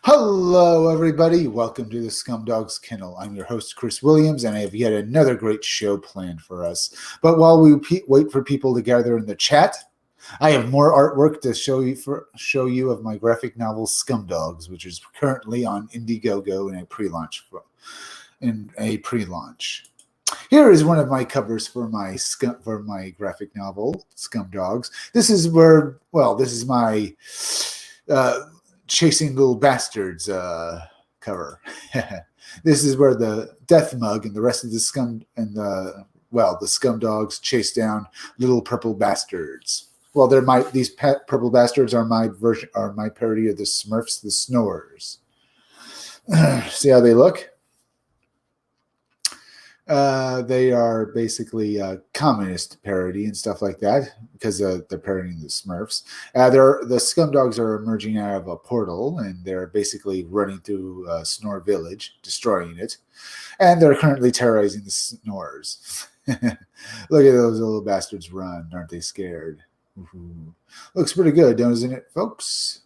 Hello, everybody. Welcome to the Scumdogs Kennel. I'm your host, Chris Williams, and I have yet another great show planned for us. But while we wait for people to gather in the chat, I have more artwork to show you of my graphic novel Scumdogs, which is currently on Indiegogo in a pre-launch. Here is one of my covers for my graphic novel Scumdogs. This is my Chasing Little Bastards cover. This is where the Death Mug and the rest of the the Scumdogs chase down little purple bastards. Well, these purple bastards are my parody of the Smurfs, the Snorers. See how they look? They are basically a communist parody and stuff like that because they're parodying the Smurfs. The Scumdogs are emerging out of a portal and they're basically running through Snore Village, destroying it. And they're currently terrorizing the Snorers. Look at those little bastards run. Aren't they scared? Ooh. Looks pretty good, doesn't it, folks?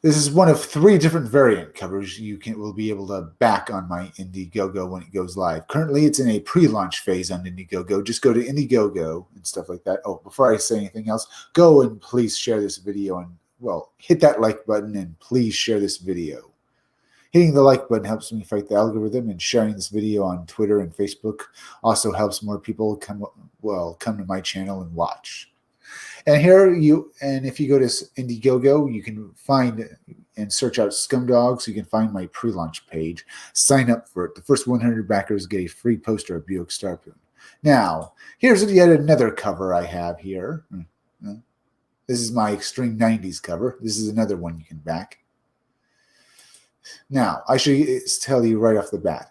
This is one of 3 different variant covers you will be able to back on my Indiegogo when it goes live. Currently, it's in a pre-launch phase on Indiegogo. Just go to Indiegogo and stuff like that. Oh, before I say anything else, go and please share this video and, hit that like button and please share this video. Hitting the like button helps me fight the algorithm, and sharing this video on Twitter and Facebook also helps more people come to my channel and watch. And if you go to Indiegogo, you can find and search out Scumdogs. You can find my pre-launch page. Sign up for it. The first 100 backers get a free poster of Buick Starpoon. Now, here's yet another cover I have here. This is my Extreme 90s cover. This is another one you can back. Now, I should tell you right off the bat.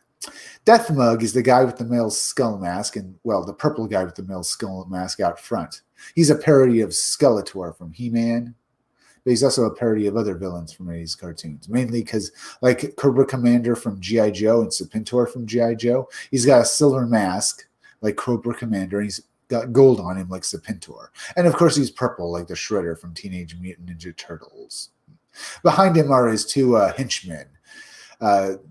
Death Mug is the guy with the male skull mask, and, the purple guy with the male skull mask out front. He's a parody of Skeletor from He-Man, but he's also a parody of other villains from these cartoons, mainly because, like Cobra Commander from G.I. Joe and Serpentor from G.I. Joe, he's got a silver mask like Cobra Commander, and he's got gold on him like Serpentor. And, of course, he's purple like the Shredder from Teenage Mutant Ninja Turtles. Behind him are his 2 henchmen. The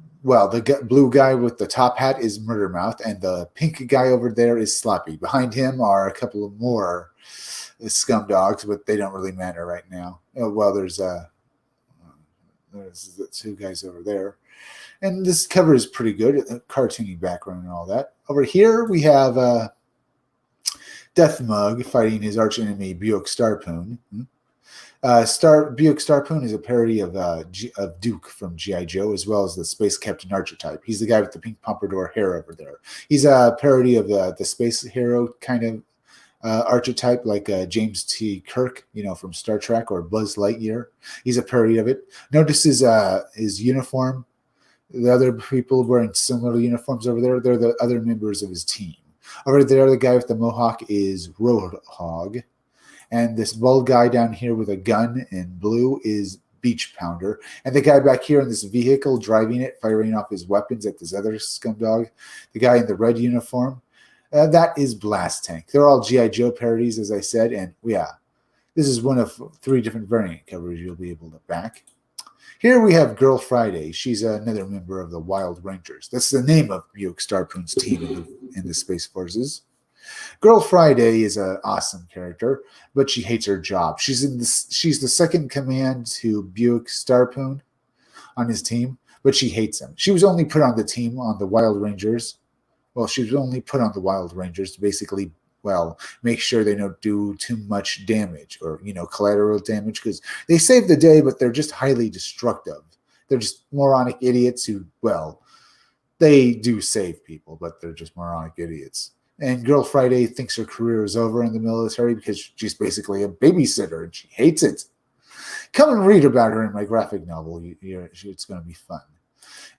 blue guy with the top hat is Murdermouth, and the pink guy over there is Sloppy. Behind him are a couple of more Scumdogs, but they don't really matter right now. There's the 2 guys over there. And this cover is pretty good, a cartoony background and all that. Over here, we have Death Mug fighting his archenemy, Buick Starpoon. Buick Starpoon is a parody of Duke from G.I. Joe, as well as the Space Captain archetype. He's the guy with the pink pompadour hair over there. He's a parody of the space hero kind of archetype, like James T. Kirk, from Star Trek, or Buzz Lightyear. He's a parody of it. Notice his uniform. The other people wearing similar uniforms over there, they're the other members of his team. Over there, the guy with the mohawk is Roadhog. And this bald guy down here with a gun in blue is Beach Pounder. And the guy back here in this vehicle driving it, firing off his weapons at this other Scumdog, the guy in the red uniform, that is Blast Tank. They're all G.I. Joe parodies, as I said. And this is one of 3 different variant covers you'll be able to back. Here we have Girl Friday. She's another member of the Wild Rangers. That's the name of Buick Starpoon's team in the Space Forces. Girl Friday is an awesome character, but she hates her job. She's the second command to Buick Starpoon on his team, but she hates him. She was only put on the team on the Wild Rangers. She was only put on the Wild Rangers to basically, make sure they don't do too much damage or, collateral damage, because they save the day, but they're just highly destructive. They're just moronic idiots who, they do save people, but they're just moronic idiots. And Girl Friday thinks her career is over in the military because she's basically a babysitter and she hates it. Come and read about her in my graphic novel. It's going to be fun.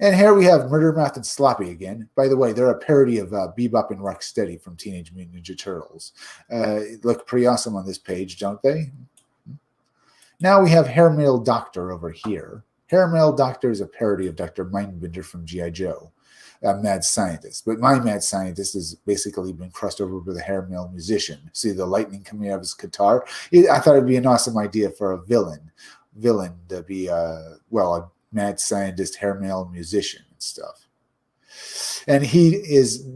And here we have Murdermouth and Sloppy again. By the way, they're a parody of Bebop and Rocksteady from Teenage Mutant Ninja Turtles. Look pretty awesome on this page, don't they? Now we have Hairmail Doctor over here. Hairmail Doctor is a parody of Dr. Mindbender from G.I. Joe. Mad Scientist. But my Mad Scientist has basically been crossed over with a hairmail musician. See the lightning coming out of his guitar? I thought it'd be an awesome idea for a villain. villain to be a mad scientist, hair metal musician and stuff. And he is,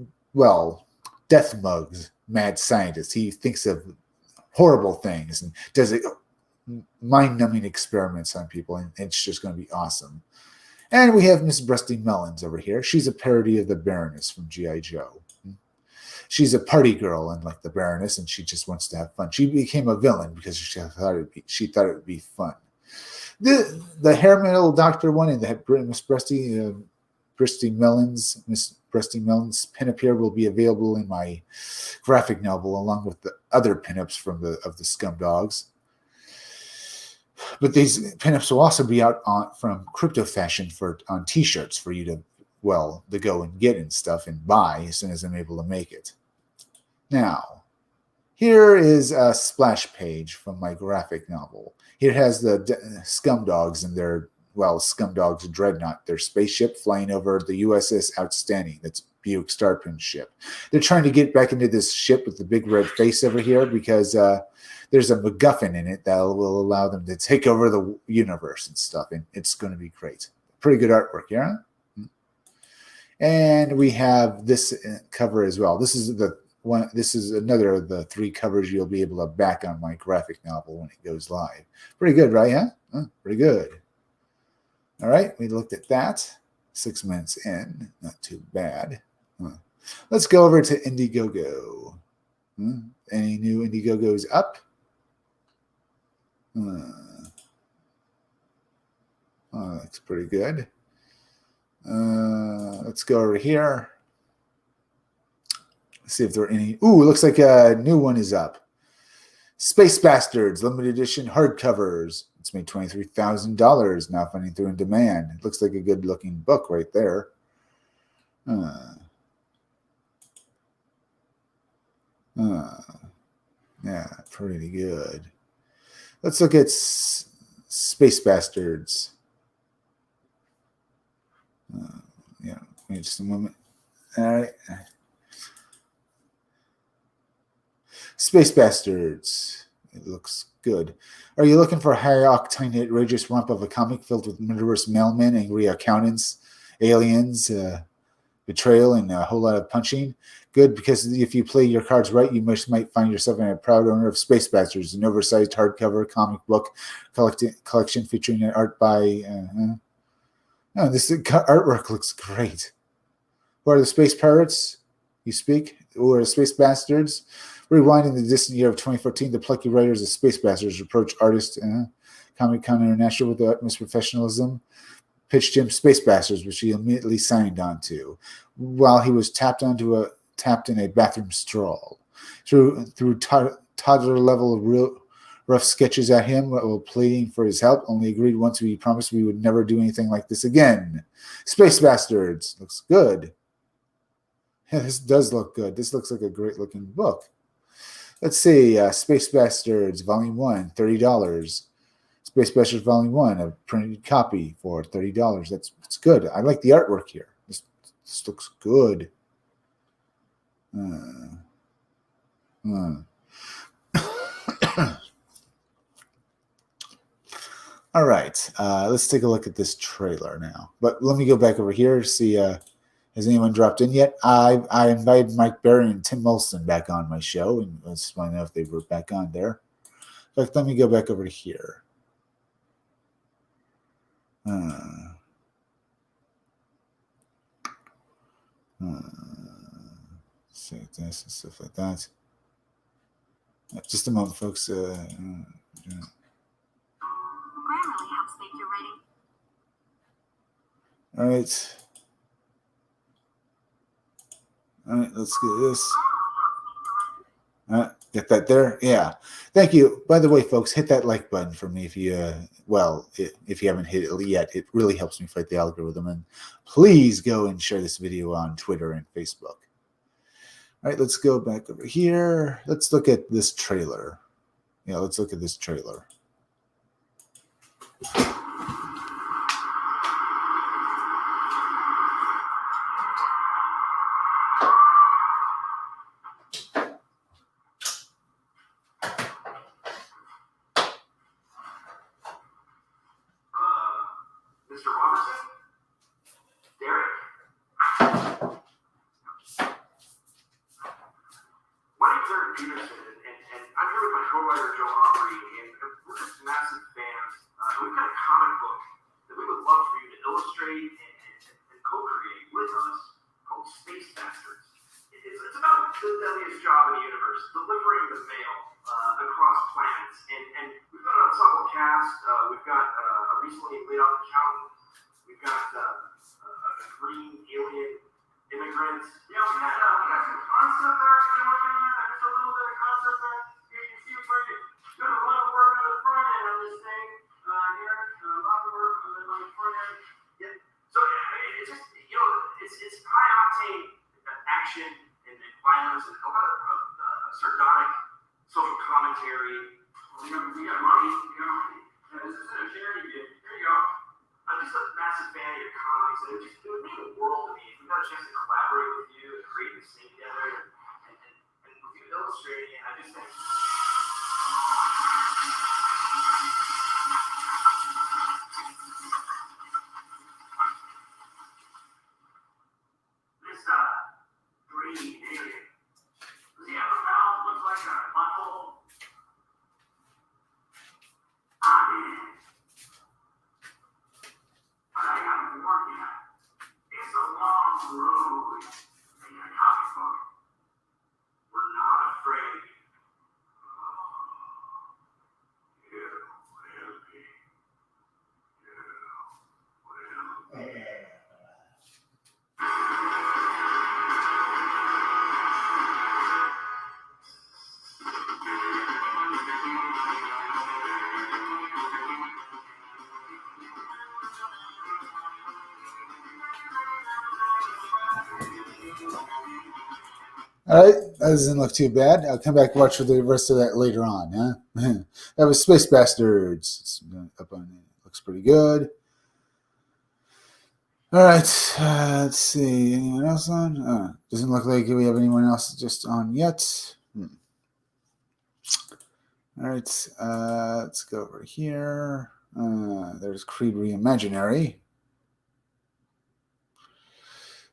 Death Mug's mad scientist. He thinks of horrible things and does mind-numbing experiments on people, and it's just going to be awesome. And we have Miss Rusty Melons over here. She's a parody of the Baroness from G.I. Joe. She's a party girl, unlike the Baroness, and she just wants to have fun. She became a villain because she thought it would be fun. The hair metal doctor one and the Miss Rusty Melons pinup here will be available in my graphic novel, along with the other pinups of the Scumdogs. But these pinups will also be out from Crypto Fashion on T-shirts for you to go and get and stuff and buy as soon as I'm able to make it. Now, here is a splash page from my graphic novel. Here has the Scumdogs and their Scumdogs Dreadnought, their spaceship flying over the USS Outstanding. That's Buick Starpin's ship. They're trying to get back into this ship with the big red face over here because there's a MacGuffin in it that will allow them to take over the universe and stuff, and it's going to be great. Pretty good artwork, yeah? And we have this cover as well. This is another of the 3 covers you'll be able to back on my graphic novel when it goes live. Pretty good, right? Huh? Pretty good. All right, we looked at that. 6 minutes in, not too bad. Let's go over to Indiegogo. Any new Indiegogos up? That's pretty good. Let's go over here. See if there are any. Ooh, it looks like a new one is up. Space Bastards, limited edition hardcovers. It's made $23,000, now funding through in demand. It looks like a good-looking book right there. Yeah, pretty good. Let's look at Space Bastards. Yeah, wait just a moment. All right. Space Bastards. It looks good. Are you looking for a high-octane, outrageous romp of a comic filled with murderous mailmen, angry accountants, aliens, betrayal, and a whole lot of punching? Good, because if you play your cards right, you might find yourself a proud owner of Space Bastards, an oversized hardcover comic book collection featuring art by... this artwork looks great. Who are the Space Pirates? You speak? Who are the Space Bastards? Rewinding the distant year of 2014, the plucky writers of Space Bastards approached artist Comic-Con International with the utmost professionalism, pitched him Space Bastards, which he immediately signed on to, while he was tapped in a bathroom stall. Through toddler-level rough sketches at him while pleading for his help, only agreed once we promised we would never do anything like this again. Space Bastards. Looks good. Yeah, this does look good. This looks like a great-looking book. Let's see, Space Bastards Volume 1, $30. Space Bastards Volume 1, a printed copy for $30. That's good. I like the artwork here. This looks good. All right, let's take a look at this trailer now. But let me go back over here to see, has anyone dropped in yet? I invited Mike Berry and Tim Olson back on my show, and let's find out if they were back on there. In fact, let me go back over to here. Say this and stuff like that. Just a moment, folks. Grammarly helps make your writing. All right. All right, let's get this. All right, get that there. Yeah. Thank you. By the way, folks, hit that like button for me if you, if you haven't hit it yet. It really helps me fight the algorithm. And please go and share this video on Twitter and Facebook. All right, let's go back over here. Let's look at this trailer. Yeah, let's look at this trailer. Mr. Robertson? Derek? My name's Eric Peterson, and I'm here with my co-writer Joe Aubrey, and we're just massive fans. We've got a comic book that we would love for you to illustrate and co-create with us called Space Bastards. It's about the deadliest job in the universe, delivering the mail across planets. And we've got an ensemble cast. We've got a recently laid off accountant. We've got a green alien immigrant. Yeah, we got some concept art we've been working on. There's a little bit of concept art. You can see we're doing a lot of work on the front end of this thing. Here, a lot of work on the front end. Yeah. So it's just, it's high octane action and violence and a lot of sardonic social commentary. We got money, this is a charity gift. Here you go. I'm just a massive fan of your comics, and it would mean the world to me if we got a chance to collaborate with you and create this thing together, and with you illustrating it. I just think. This green alien. Does he have a mouth? Looks like a butthole. I'm in. But I gotta warn you, it's a long road in a comic book. We're not afraid. You will be. You will be. All right, that doesn't look too bad. I'll come back and watch for the rest of that later on. Huh? That was Space Bastards. It's up on it. Looks pretty good. All right, let's see. Anyone else on? Doesn't look like we have anyone else just on yet. All right, let's go over here. There's Creed Reimaginary.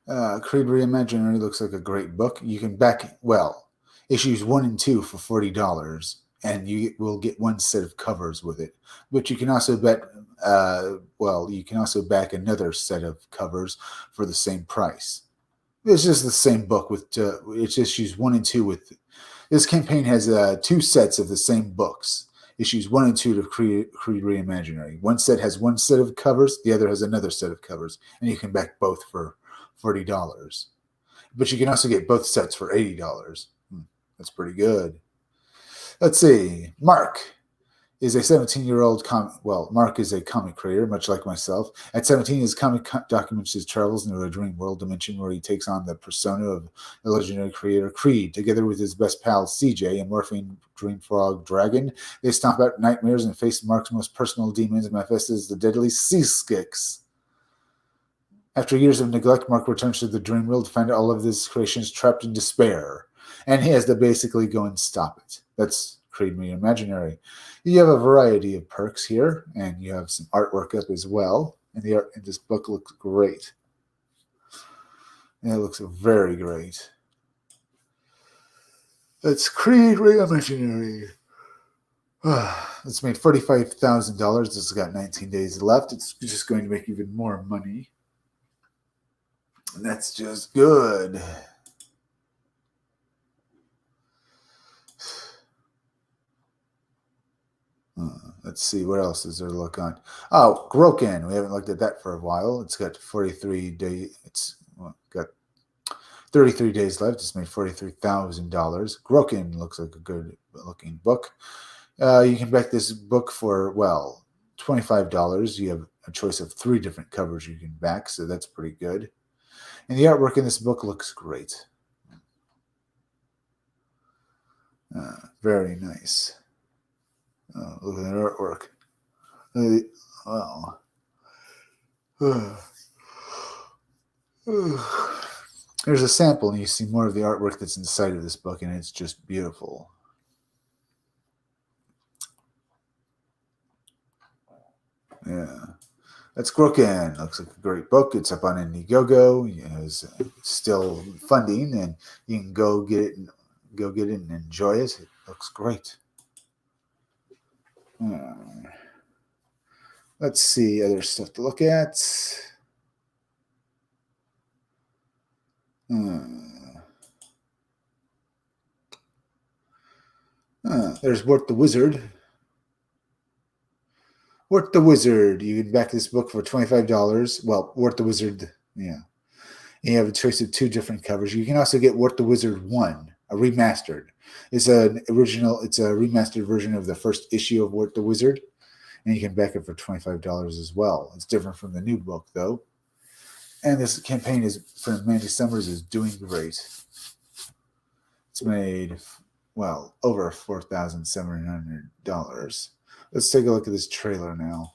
Creed Reimaginary looks like a great book. You can back, issues 1 and 2 for $40, and you will get one set of covers with it. But you can also you can also back another set of covers for the same price. It's just the same book with it's issues 1 and 2 with. This campaign has 2 sets of the same books. Issues 1 and 2 of Creed Reimaginary. One set has one set of covers, the other has another set of covers, and you can back both for $40. But you can also get both sets for $80. That's pretty good. Let's see. Mark is a 17-year-old Mark is a comic creator, much like myself. At 17, his comic documents his travels into a dream world dimension where he takes on the persona of the legendary creator Creed. Together with his best pal CJ, a morphine dream frog dragon, they stomp out nightmares and face Mark's most personal demons, manifested as the deadly Sea Skix. After years of neglect, Mark returns to the dream world to find all of his creations trapped in despair. And he has to basically go and stop it. That's Creed Reimaginary. You have a variety of perks here, and you have some artwork up as well. And the art in this book looks great. And it looks very great. That's Creed Reimaginary. It's made $45,000. This has got 19 days left. It's just going to make even more money. And that's just good. Let's see, what else is there to look on? Oh, Groken. We haven't looked at that for a while. It's got 43 days. It's got 33 days left. It's made $43,000. Groken looks like a good looking book. You can back this book for, $25. You have a choice of 3 different covers you can back, so that's pretty good. And the artwork in this book looks great. Very nice. Look at that artwork. There's a sample, and you see more of the artwork that's inside of this book, and it's just beautiful. Yeah. That's Groken. Looks like a great book. It's up on Indiegogo. It's still funding, and you can go get it and enjoy it. It looks great. Let's see other stuff to look at. There's Wart the Wizard. Wart the Wizard. You can back this book for $25. Well, Wart the Wizard, yeah. You have a choice of 2 different covers. You can also get Wart the Wizard 1, a remastered. It's a remastered version of the first issue of Wart the Wizard, and you can back it for $25 as well. It's different from the new book, though. And this campaign is from Mandy Summers is doing great. It's made, well, over $4,700. Let's take a look at this trailer now.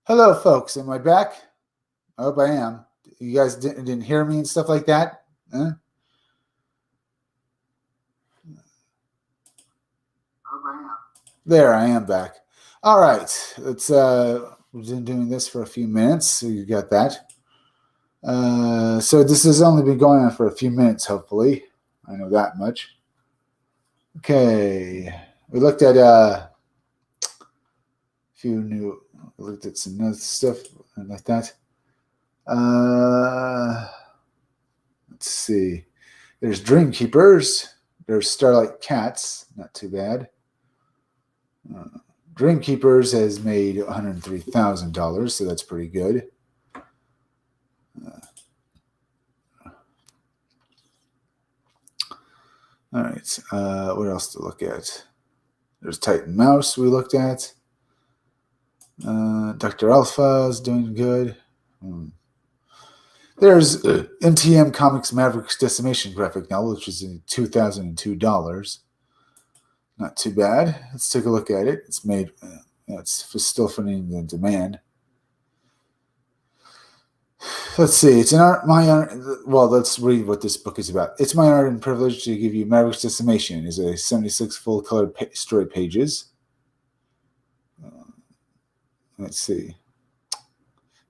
Hello, folks. Am I back? I hope I am. You guys didn't hear me and stuff like that? Huh? There, I am back. All right. Let's we've been doing this for a few minutes, so you got that. So this has only been going on for a few minutes, hopefully. I know that much. Okay. We looked at we looked at some other stuff like that. Let's see. There's Dreamkeepers. There's Starlight Cats. Not too bad. Dreamkeepers has made $103,000, so that's pretty good. All right. What else to look at? There's Titan Mouse we looked at. Dr. Alpha is doing good. There's MTM Comics Mavericks Decimation graphic novel, which is $2,002. Not too bad. Let's take a look at it. It's made. It's still finding the demand. Let's see. It's my honor. Well, let's read what this book is about. It's my honor and privilege to give you Mavericks Decimation. It's a 76 full-colored story pages. Let's see.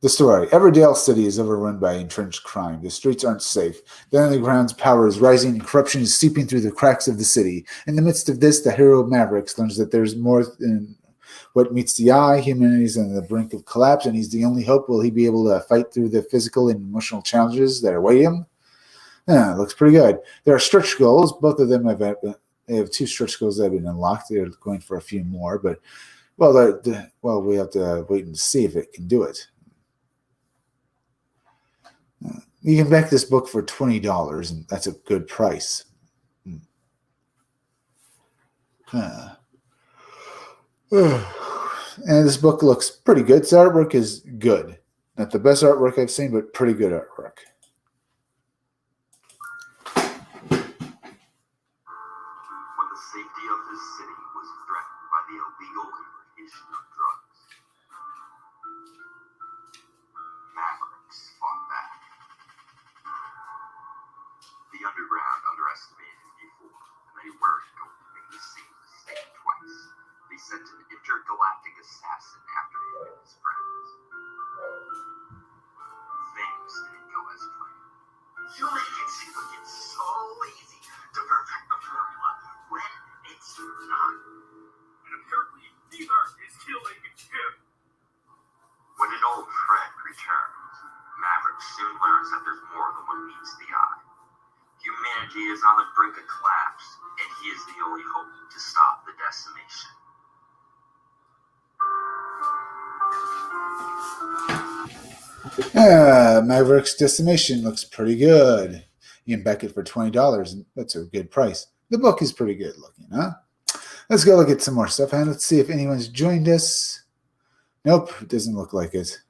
The story. Everdale City is overrun by entrenched crime. The streets aren't safe. The underground's power is rising and corruption is seeping through the cracks of the city. In the midst of this, the hero Mavericks learns that there's more than what meets the eye. Humanity is on the brink of collapse, and he's the only hope. Will he be able to fight through the physical and emotional challenges that await him? Yeah, looks pretty good. There are stretch goals. Both of them they have 2 stretch goals that have been unlocked. They're going for a few more, but we have to wait and see if it can do it. You can back this book for $20, and that's a good price. And this book looks pretty good. The artwork is good. Not the best artwork I've seen, but pretty good artwork. When the safety of this city was threatened by the illegal importation of drugs, Mavericks fought back. The underground underestimated him before, and they weren't going to make the same mistake twice. They sent an intergalactic assassin after him and his friends. Things didn't go as planned. Human agency it's so easy to perfect the formula when it's not. And apparently neither is killing him. When an old friend returns, Maverick soon learns that there's more than what meets the eye. Humanity is on the brink of collapse, and he is the only hope to stop the decimation. Mavericks Decimation looks pretty good. You can back it for $20, and that's a good price. The book is pretty good looking, huh? Let's go look at some more stuff, and let's see if anyone's joined us. Nope, it doesn't look like it.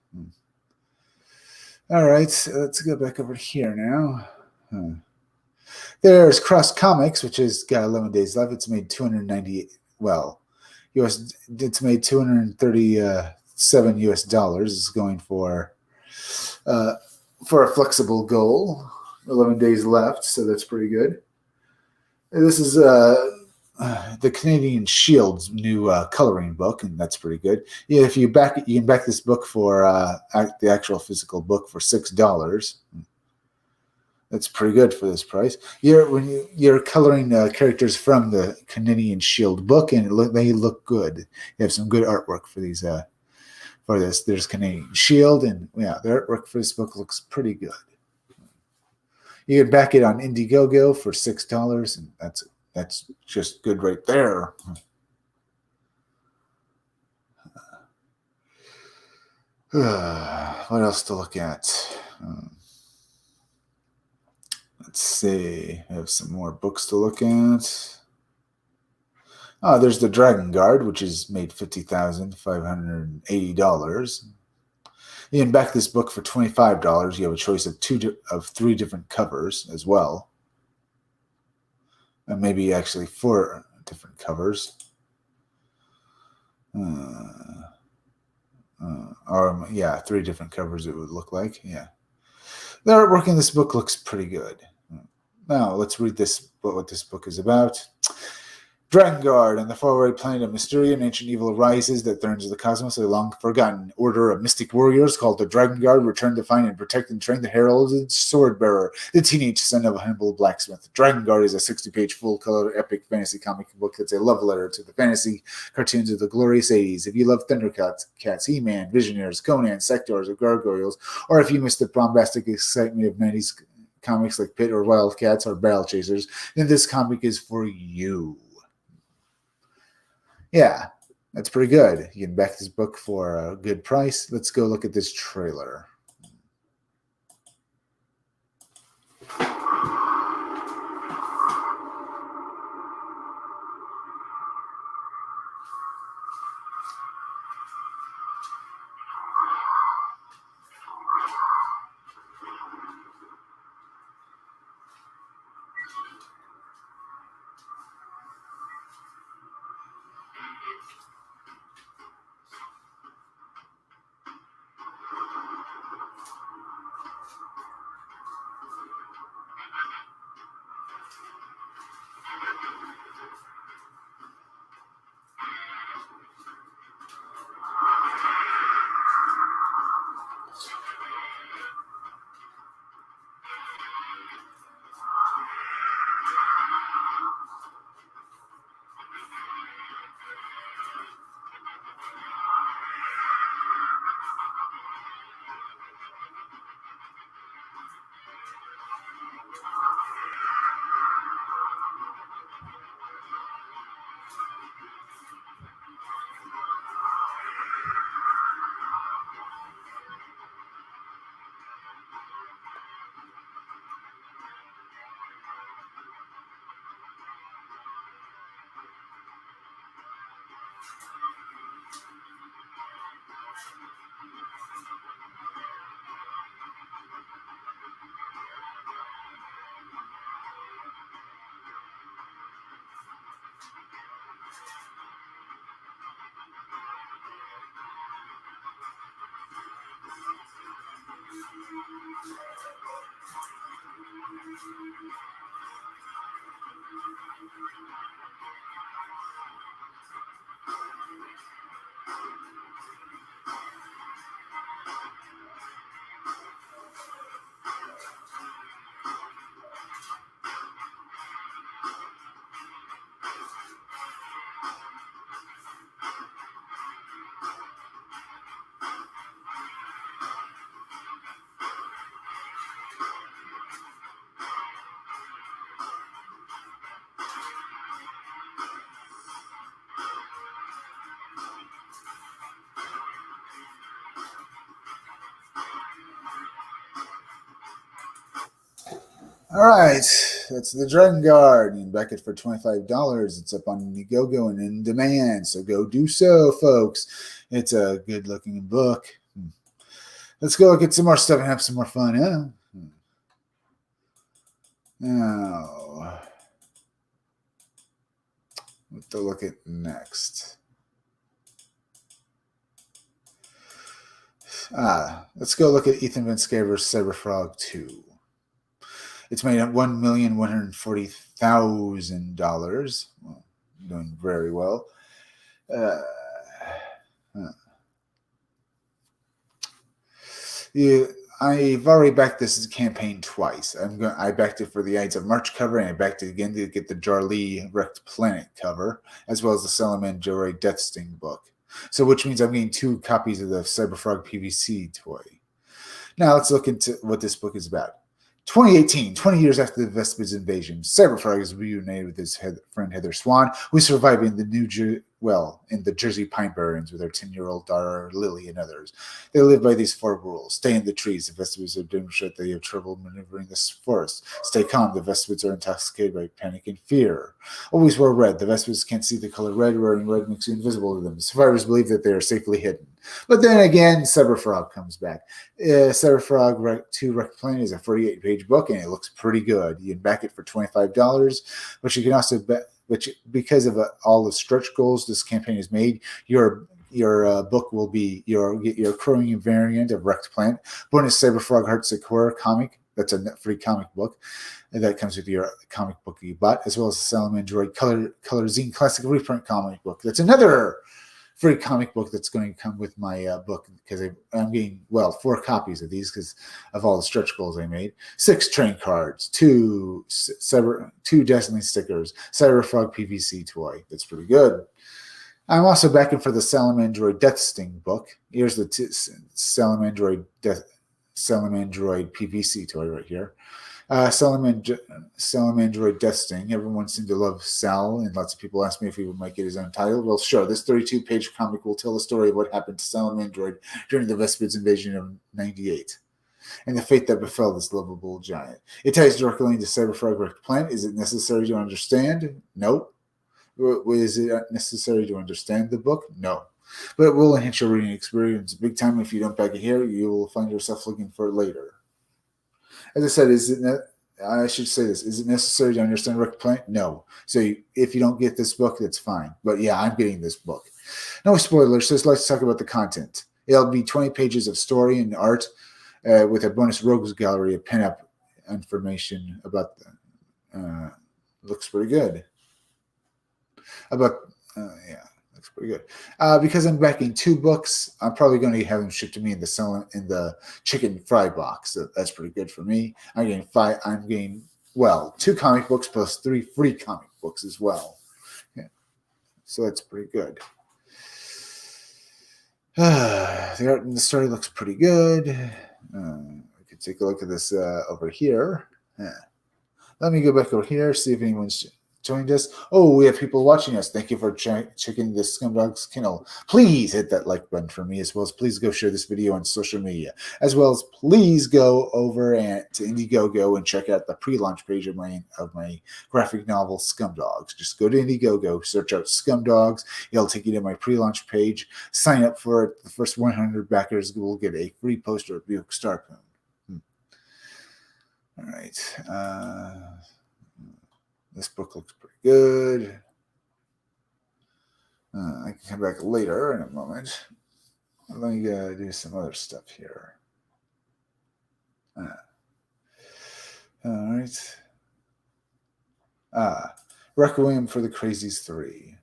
All right, so let's go back over here now. There's Cross Comics, which has got 11 days left. It's made it's made $237 US. It's going for a flexible goal. 11 days left, so that's pretty good. This is the Canadian Shield's new coloring book, and that's pretty good. Yeah, if you can back this book for the actual physical book for $6. That's pretty good for this price. You're coloring characters from the Canadian Shield book, and they look good. You have some good artwork for these. For this, there's Canadian Shield, and the artwork for this book looks pretty good. You can back it on Indiegogo for $6, and that's just good right there. What else to look at? Let's see. I have some more books to look at. Oh, there's the Dragon Guard, which is made $50,580. You can back this book for $25. You have a choice of 3 different covers as well. And maybe actually 4 different covers. Or, yeah, 3 different covers it would look like. Yeah. The artwork in this book looks pretty good. Now, let's read what this book is about. Drakengard, on the faraway planet of Mysteria, an ancient evil arises that threatens the cosmos. A long-forgotten order of mystic warriors called the Drakengard return to find and protect and train the heralded sword-bearer, the teenage son of a humble blacksmith. Drakengard is a 60-page full-color epic fantasy comic book that's a love letter to the fantasy cartoons of the glorious 80s. If you love Thundercats, He-Man, Visionaries, Conan, Sectors, or Gargoyles, or if you miss the bombastic excitement of 90s comics like Pit or Wildcats or Battle Chasers, then this comic is for you. Yeah, that's pretty good. You can back this book for a good price. Let's go look at this trailer. All right, that's the Drakengard. You can back it for $25. It's up on Indiegogo and in demand, so go do so, folks. It's a good-looking book. Let's go look at some more stuff and have some more fun, huh? Now, what to look at next? Let's go look at Ethan Van Sciver's Cyberfrog 2. It's made at $1,140,000. Well, doing very well. I've already backed this campaign twice. I backed it for the Ides of March cover, and I backed it again to get the Jarlee Wrecked Planet cover, as well as the Salaman Joray Deathsting book. So, which means I'm getting 2 copies of the Cyberfrog PVC toy. Now, let's look into what this book is about. 2018, 20 years after the Vespids invasion, Cyberfrog is reunited with his friend Heather Swan, who is surviving in the Jersey Pine Barrens with their 10-year-old daughter Lily and others. They live by these 4 rules. Stay in the trees. The Vespids are demonstrate they have trouble maneuvering this forest. Stay calm. The Vespids are intoxicated by panic and fear. Always wear red. The Vespids can't see the color red. Wearing red makes you invisible to them. Survivors believe that they are safely hidden. But then again, Cyberfrog comes back. Cyberfrog 2 Wrecked Planet is a 48-page book, and it looks pretty good. You can back it for $25, but you can also bet, because of all the stretch goals this campaign has made, you're your book will be your Crowing variant of Wrecked Planet, bonus Cyberfrog Heartsick Horror comic. That's a free comic book, and that comes with your comic book you bought, as well as the Salamandroid Color Zine Classic Reprint comic book. That's another free comic book that's going to come with my book, because I'm getting 4 copies of these because of all the stretch goals I made. 6 train cards, 2 Destiny stickers, Cyberfrog PVC toy. That's pretty good. I'm also backing for the Salamandroid Death Sting book. Here's the Salamandroid PVC toy right here. Salamandroid Death Sting. Everyone seemed to love Sal, and lots of people asked me if he would make it his own title. Well, sure. This 32-page comic will tell the story of what happened to Salamandroid during the Vespids invasion of 98, and the fate that befell this lovable giant. It ties directly into Cyberfrog Wrecked Planet. Is it necessary to understand? No. Is it necessary to understand the book? No. But it will enhance your reading experience big time. If you don't back it here, you will find yourself looking for it later. As I said, I should say this. Is it necessary to understand Wrecked Planet? No. So if you don't get this book, that's fine. But yeah, I'm getting this book. No spoilers, so let's talk about the content. It'll be 20 pages of story and art with a bonus rogues gallery of pin-up information about looks pretty good. Looks pretty good. Because I'm backing 2 books, I'm probably going to have them shipped to me in the chicken fry box. So that's pretty good for me. I'm getting 2 comic books plus 3 free comic books as well. Yeah. So that's pretty good. The art and the story looks pretty good. We can take a look at this over here. Let me go back over here, see if anyone's joined us. Oh, we have people watching us. Thank you for checking the Scumdogs Kennel. Please hit that like button for me, as well as please go share this video on social media, as well as please go over to Indiegogo and check out the pre-launch page of my graphic novel Scumdogs. Just go to Indiegogo, search out Scumdogs. It'll take you to my pre-launch page. Sign up for it. The first 100 backers will get a free poster of Buick Starpoon. All right. This book looks pretty good. I can come back later in a moment. Let me do some other stuff here. All right. Requiem for the Crazies 3.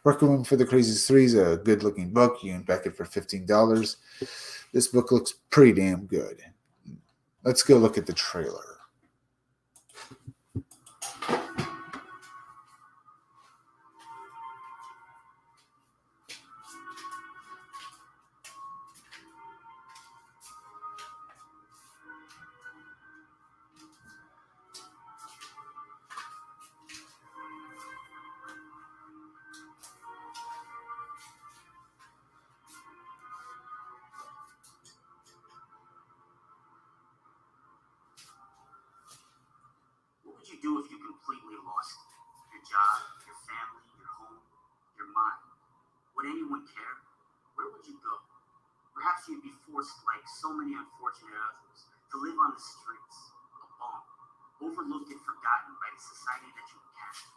Requiem for the Crazies 3 is a good-looking book. You can back it for $15. This book looks pretty damn good. Let's go look at the trailer. What would you do if you completely lost your job, your family, your home, your mind? Would anyone care? Where would you go? Perhaps you'd be forced, like so many unfortunate others, to live on the streets, a bum, overlooked and forgotten by the society that you encountered.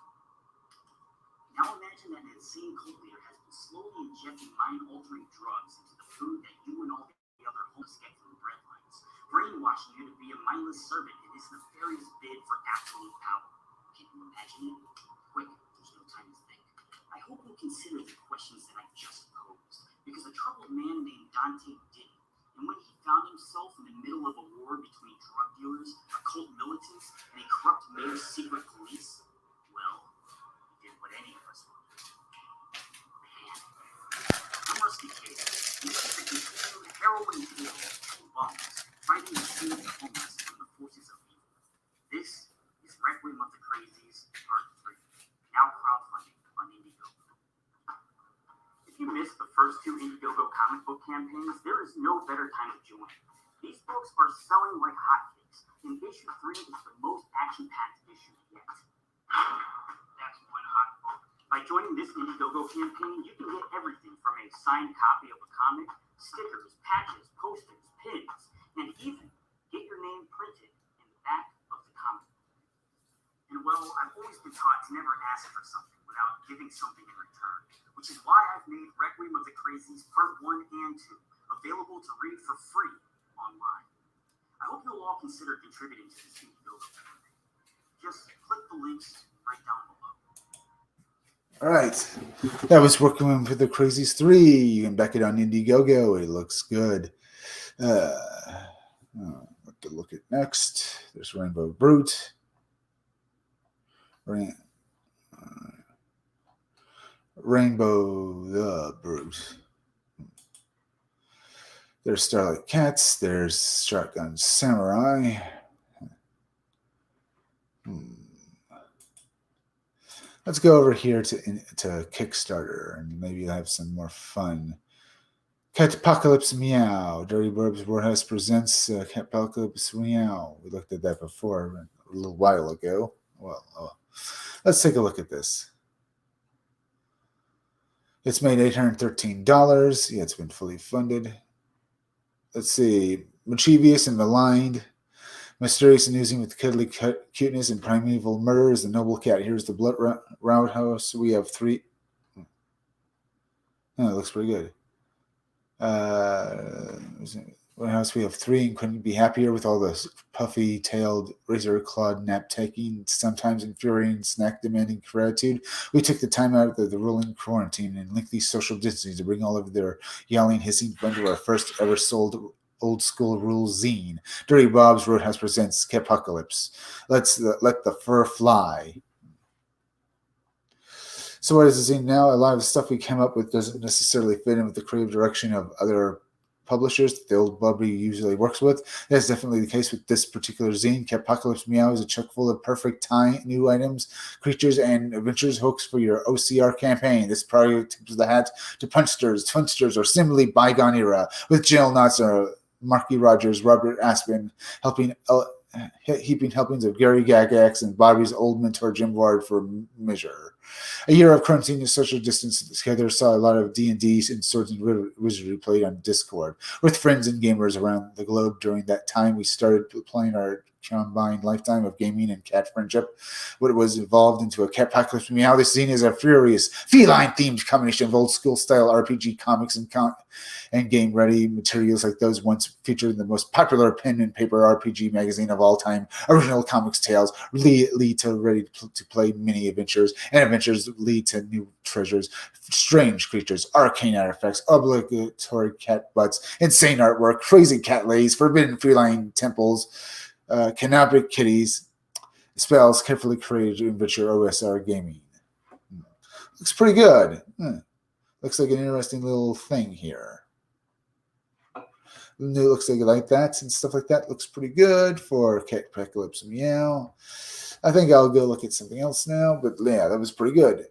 Now imagine that an insane cult leader has been slowly injecting mind-altering drugs into the food that you and all the other homeless get from the breadlines, brainwashing you to be a mindless servant in his nefarious bid for absolute power. Can you imagine it? Quick, there's no time to think. I hope you'll consider the questions that I just posed, because a troubled man named Dante Diddy, and when he found himself in the middle of a war between drug dealers, occult militants, and a corrupt mayor's secret police, well, he did what any of us would do. Panic. I'm Rusty Cage. This is the continued harrowing tale of 2 bums fighting to save the homeless from the forces of evil. This is Requiem of the Crazies, Part 3, now crowdfunding on Indiegogo. If you missed the first 2 Indiegogo comic book campaigns, there is no better time to join. These books are selling like hotcakes, and issue 3 is the most action-packed issue yet. That's one hot book. By joining this Indiegogo campaign, you can get everything from a signed copy of a comic, stickers, patches, posters, pins, and even get your name printed in the back of the comic. And well, I've always been taught to never ask for something without giving something in return, which is why I've made Requiem of the Crazies Part 1 and 2 available to read for free online. I hope you'll all consider contributing to this team build-up. Just click the links right down below. All right, that was Requiem for the Crazies 3. You can back it on Indiegogo. It looks good. What to look at next? There's Rainbow Brute. Rainbow the Brute. There's Starlight Cats. There's Shotgun Samurai. Let's go over here to Kickstarter and maybe have some more fun. Catpocalypse Meow. Dirty Burbs Warehouse presents Catpocalypse Meow. We looked at that before a little while ago. Well, let's take a look at this. It's made $813. Yeah, it's been fully funded. Let's see. Mischievous and maligned. Mysterious and oozing with cuddly cuteness and primeval murder is the noble cat. Here's the blood roundhouse. We have 3. Oh, it looks pretty good. Warehouse, we have 3 and couldn't be happier with all the puffy-tailed, razor-clawed nap-taking, sometimes infuriating, snack-demanding gratitude. We took the time out of the rolling quarantine and lengthy social distancing to bring all of their yowling, hissing fun to our first ever sold old-school rule zine. Dirty Bob's Roadhouse presents Catpocalypse. Let the fur fly. So what is the zine now? A lot of the stuff we came up with doesn't necessarily fit in with the creative direction of other publishers that the old Bubby usually works with. That's definitely the case with this particular zine. Catpocalypse Meow is a chuck full of perfect new items, creatures, and adventures hooks for your OCR campaign. This project tips the hat to Punsters, Twinsters, or similarly bygone era, with Jill Knotzer, Marky Rogers, Robert Aspen heaping helpings of Gary Gygax and Bobby's old mentor Jim Ward for measure. A year of quarantine and social distance together saw a lot of D&D and Swords and Wizardry played on Discord with friends and gamers around the globe. During that time, we started playing our combined lifetime of gaming and cat friendship. What was evolved into a Catpocalypse Meow. This zine is a furious, feline-themed combination of old-school-style RPG comics and game-ready materials like those once featured in the most popular pen and paper RPG magazine of all time. Original comics tales lead to ready-to-play mini-adventures, and adventures lead to new treasures, strange creatures, arcane artifacts, obligatory cat butts, insane artwork, crazy cat lays, forbidden feline temples, canopic kitties, spells, carefully created adventure OSR gaming. Looks pretty good. Looks like an interesting little thing here. It looks like that and stuff like that. Looks pretty good for Catpocalypse Meow. I think I'll go look at something else now, but yeah, that was pretty good.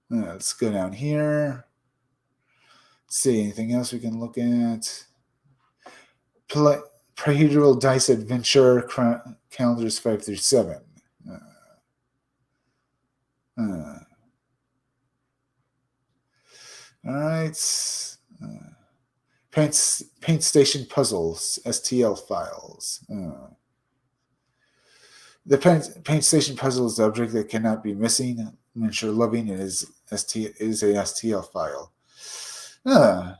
Let's go down here. See anything else we can look at. Procedural Dice Adventure Calendars 5 through 7. All right. Paint Station Puzzles, STL files. The Paint Station puzzle is the object that cannot be missing. Miniature Loving is a STL file. The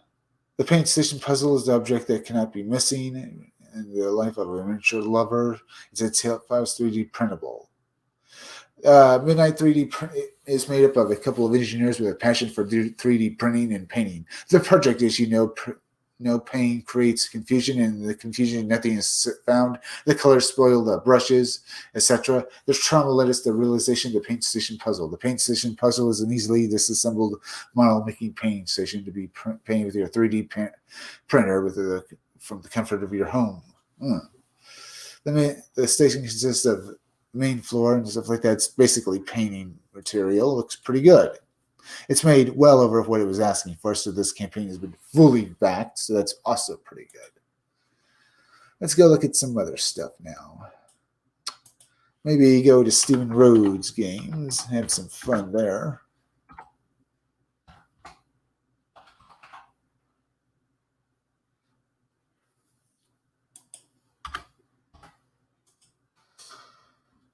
Paint Station puzzle is the object that cannot be missing in the life of a miniature lover. It's a file 3D printable. Midnight 3D print is made up of a couple of engineers with a passion for 3D printing and painting. The project, as you know, no pain creates confusion, and the confusion, nothing is found. The colors spoil the brushes, etc. This trauma led us to the realization of the Paint Station puzzle. The Paint Station puzzle is an easily disassembled model-making painting station to be painted with your 3D printer from the comfort of your home. The station consists of main floor and stuff like that. It's basically painting material. It looks pretty good. It's made well over what it was asking for, so this campaign has been fully backed, so that's also pretty good. Let's go look at some other stuff now. Maybe go to Stephen Rhodes Games, have some fun there.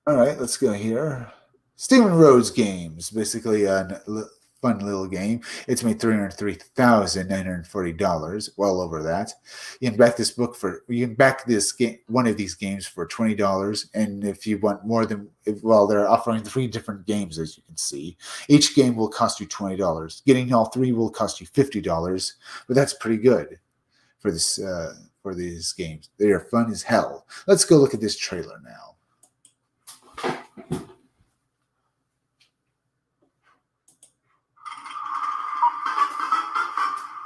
All right, let's go here. Steven Rhodes Games, basically a fun little game. It's made $303,940, well over that. You can back this game, one of these games for $20, and if you want more than, they're offering 3 different games, as you can see. Each game will cost you $20. Getting all 3 will cost you $50, but that's pretty good for this for these games. They are fun as hell. Let's go look at this trailer now.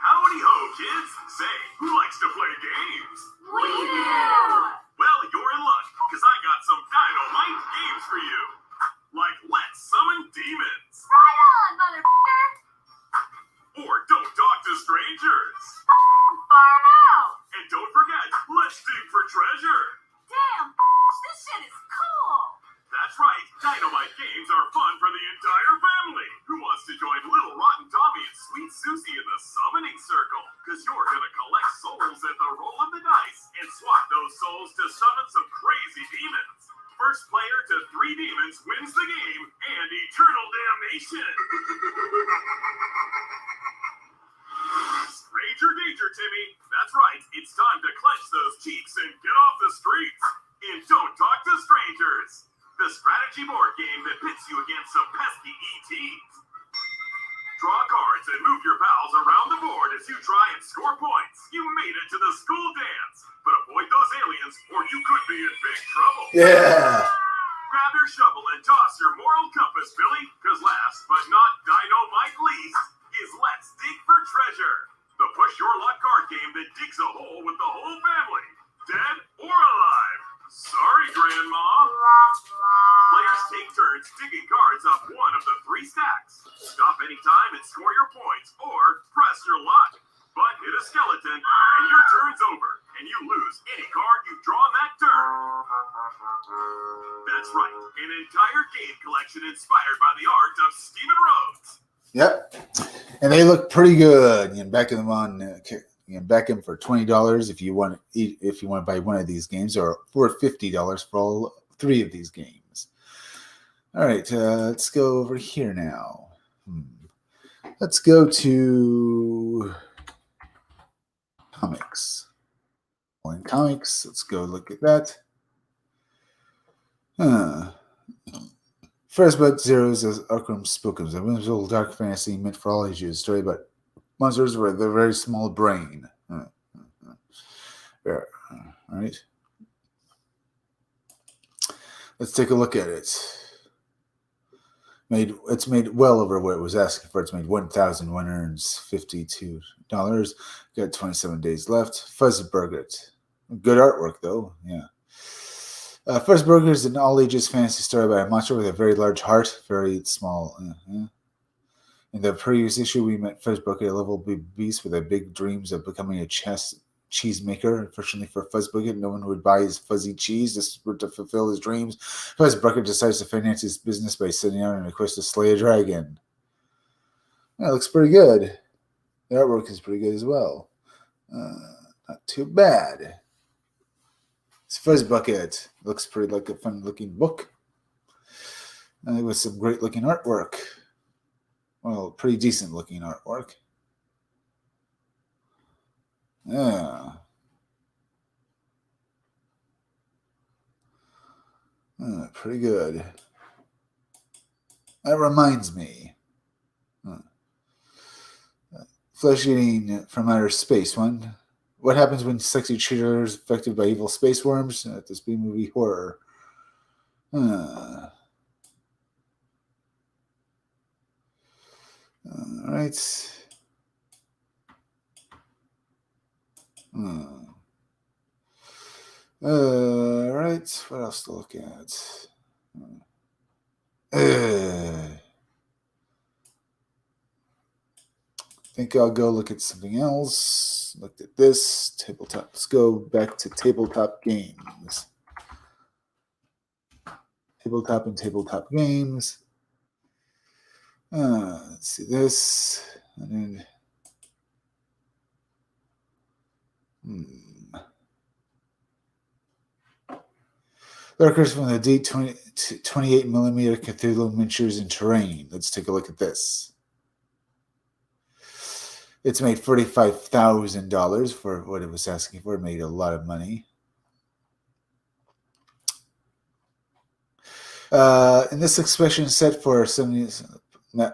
Howdy ho, kids! Say, who likes to play games? We do! Well, you're in luck, because I got some dynamite games for you. Like Let's Summon Demons, Right on, motherfucker! or Don't Talk to Strangers. Farm out! And don't forget, Let's Dig for Treasure. Damn, this shit is cool! That's right, dynamite games are fun for the entire family. Who wants to join Little Rotten Tommy and Sweet Susie in the Summoning Circle? Because you're going to collect souls at the roll of the dice and swap those souls to summon some crazy demons. First player to 3 demons wins the game and eternal damnation. Ranger danger, Timmy. That's right, it's time to clench those cheeks and get off the streets. And don't talk to strangers. The strategy board game that pits you against some pesky ETs. Draw cards and move your pals around the board as you try and score points. You made it to the school dance, but avoid those aliens or you could be in big trouble. Yeah. Grab your shovel and toss your moral compass, Billy, because last but not dynamite least is Let's Dig for Treasure, the push your luck card game that digs a hole with the whole family, dead or alive. Sorry, Grandma. Players take turns digging cards off one of the 3 stacks. Stop anytime and score your points, or press your luck. But hit a skeleton, and your turn's over, and you lose any card you've drawn that turn. That's right, an entire game collection inspired by the art of Steven Rhodes. Yep, and they look pretty good. You can back them on. You can back them for $20 if you want to buy one of these games, or for $50 for all 3 of these games. All right, let's go over here now. Let's go to comics. Well, in comics, let's go look at that. First Blood Zeros as Arkham Spookums, a whimsical dark fantasy meant for all ages. Story about monsters with a very small brain. All right. Let's take a look at it. It's made well over what it was asking for. It's made $1,152. Got 27 days left. Fuzzburger. Good artwork, though. Yeah. Fuzzburger is an all-ages fantasy story about a monster with a very large heart. Very small. In the previous issue, we met Fuzzburger, a level beast with a big dreams of becoming a cheese maker. Unfortunately for Fuzzburger, no one would buy his fuzzy cheese to fulfill his dreams. Fuzzburger decides to finance his business by setting out on a quest to slay a dragon. That looks pretty good. The artwork is pretty good as well. Not too bad. It's Fuzzbucket. Looks pretty like a fun-looking book. With some great-looking artwork. Well, pretty decent-looking artwork. Yeah. Pretty good. That reminds me. Flesh eating from outer space one. What happens when sexy cheater is affected by evil space worms? This B-movie horror. All right. All right. What else to look at? I think I'll go look at something else. Looked at this tabletop. Let's go back to tabletop games. Tabletop and tabletop games. Let's see this. And then, Lurkers from the Deep 28mm Cthulhu Miniatures in Terrain. Let's take a look at this. It's made $45,000 for what it was asking for. It made a lot of money. In this expansion set for 70s,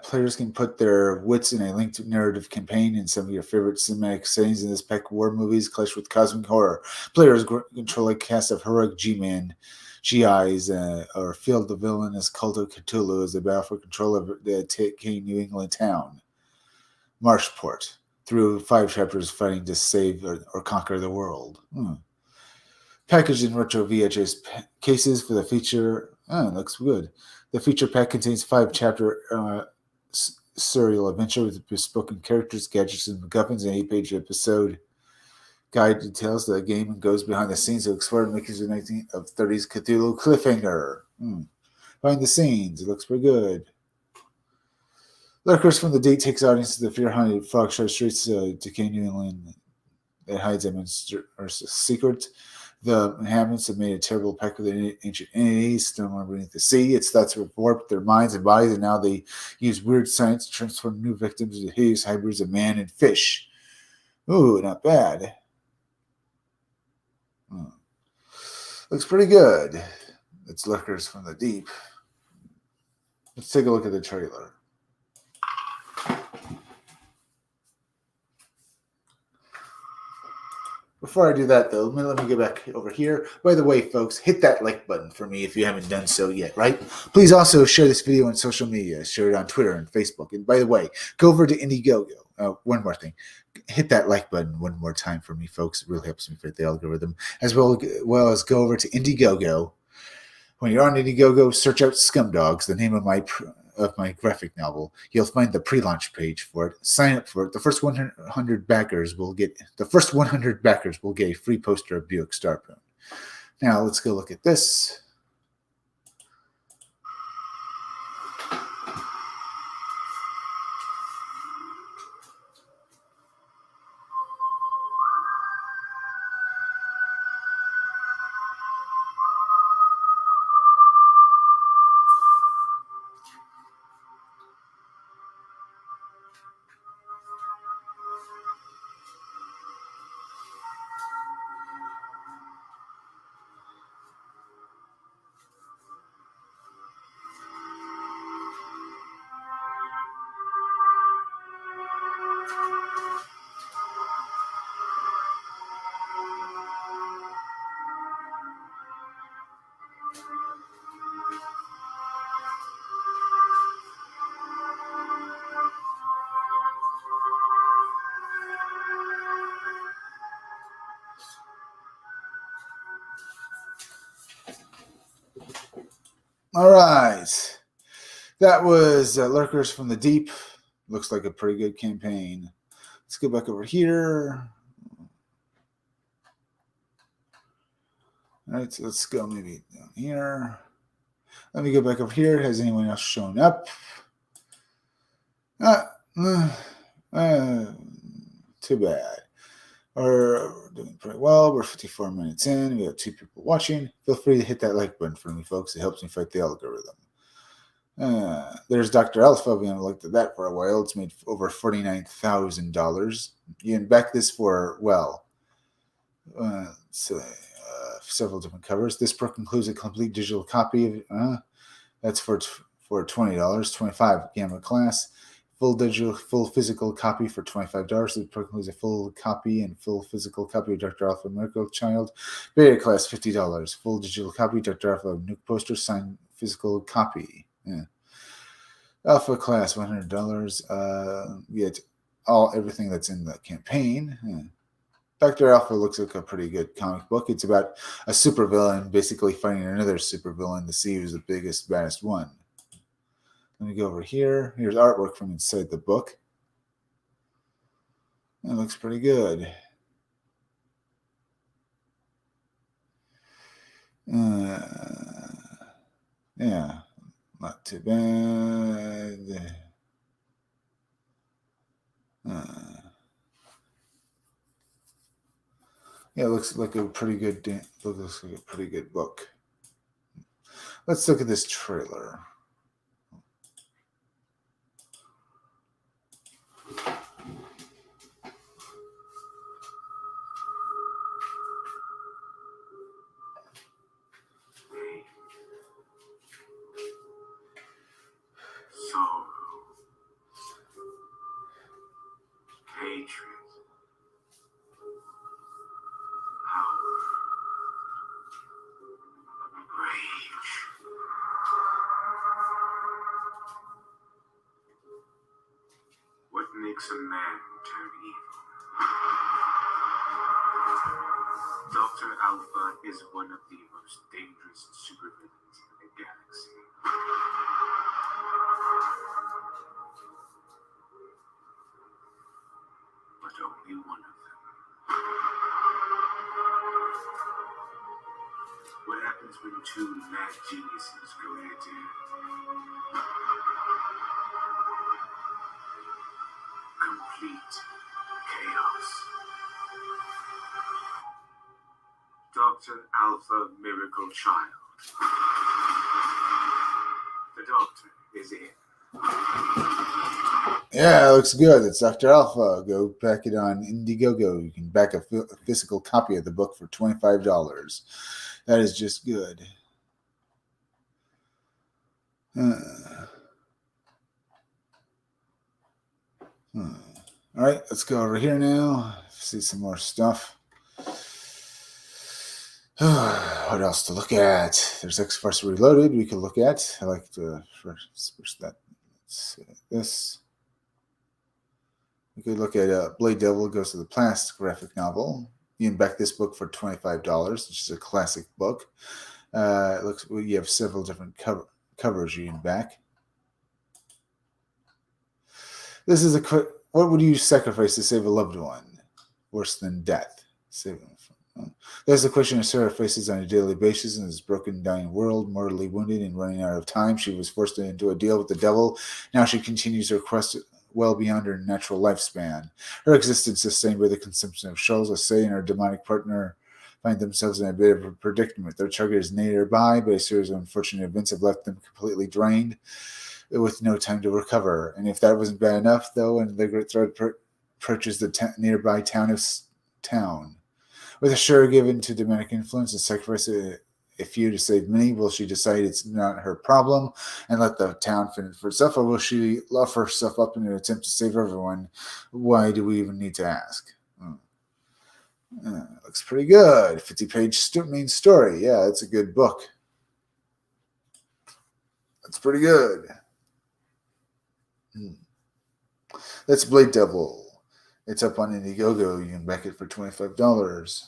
players can put their wits in a linked narrative campaign in some of your favorite cinematic settings. In this pack, war movies clash with cosmic horror. Players control a cast of heroic G-Men, GIs, or field the villainous cult of Cthulhu as they battle for control of the decaying New England town, Marshport, through 5 chapters fighting to save or conquer the world. Packaged in retro VHS cases for the feature. Oh, it looks good. The feature pack contains 5-chapter serial adventure with bespoken characters, gadgets, and MacGuffins, an 8-page episode guide details the game and goes behind the scenes to explore the makings of 1930s Cthulhu cliffhanger. Behind the scenes, it looks pretty good. Lurkers from the Deep takes audience to the fear-haunted Frogshire streets of decaying New England that hides a secret. The inhabitants have made a terrible pact with ancient entities, somewhere beneath the sea. Its thoughts have warped their minds and bodies, and now they use weird science to transform new victims into hideous hybrids of man and fish. Ooh, not bad. Looks pretty good. It's Lurkers from the Deep. Let's take a look at the trailer. Before I do that, though, let me get back over here. By the way, folks, hit that like button for me if you haven't done so yet, right? Please also share this video on social media. Share it on Twitter and Facebook. And by the way, go over to Indiegogo. One more thing. Hit that like button one more time for me, folks. It really helps me fit the algorithm. As well as go over to Indiegogo. When you're on Indiegogo, search out Scumdogs, the name of my graphic novel. You'll find the pre-launch page for it. Sign up for it. The first 100 backers will get a free poster of Buick Starpoon. Now let's go look at this. All right. That was Lurkers from the Deep. Looks like a pretty good campaign. Let's go back over here. All right, so let's go maybe down here. Let me go back over here. Has anyone else shown up? Too bad. We're doing pretty well. We're 54 minutes in. We got 2 people watching. Feel free to hit that like button for me, folks. It helps me fight the algorithm. There's Dr. Alpha. We haven't looked at that for a while. It's made over $49,000. You can back this for, several different covers. This book includes a complete digital copy of, that's for $20, $25 Gamma Class. Full physical copy for $25. This book includes a full copy and full physical copy of Dr. Alpha Miracle Child. Beta Class, $50. Full digital copy, Dr. Alpha Nuke Poster, signed physical copy. Yeah. Alpha Class, $100. Get everything that's in the campaign. Yeah. Dr. Alpha looks like a pretty good comic book. It's about a supervillain basically fighting another supervillain to see who's the biggest, baddest one. Let me go over here. Here's artwork from inside the book. It looks pretty good. Yeah, not too bad. Yeah, it looks like a pretty good. Looks like a pretty good book. Let's look at this trailer. Sorrow, hatred, power, rage. What makes a man turn evil? Dr. Alpha is one of the most dangerous supervillains in the galaxy. But only one of them. What happens when two mad geniuses go head to head? Complete chaos. Dr. Alpha Miracle Child. The doctor is in. Yeah, it looks good. It's Dr. Alpha. Go back it on Indiegogo. You can back a physical copy of the book for $25. That is just good. All right, let's go over here now. See some more stuff. What else to look at? There's X-Force Reloaded we could look at. I like to first that. Let's see this. We could look at Blade Devil Goes to the Past graphic novel. You can back this book for $25, which is a classic book. It looks you have several different covers you can back. This is what would you sacrifice to save a loved one? Worse than death. Save them. There's a question Sarah faces on a daily basis in this broken, dying world. Mortally wounded and running out of time, she was forced into a deal with the devil. Now she continues her quest well beyond her natural lifespan. Her existence sustained by the consumption of shells, Say and her demonic partner find themselves in a bit of a predicament. Their target is nearby, but a series of unfortunate events have left them completely drained with no time to recover. And if that wasn't bad enough, though, and the Great Thread approaches the nearby town of Town. With a share given to demonic influence and sacrifice a few to save many, will she decide it's not her problem and let the town fend for itself, or will she offer herself up in an attempt to save everyone? Why do we even need to ask? Looks pretty good. 50-page main story. Yeah, it's a good book. That's pretty good. That's Blade Devil. It's up on Indiegogo. You can back it for $25.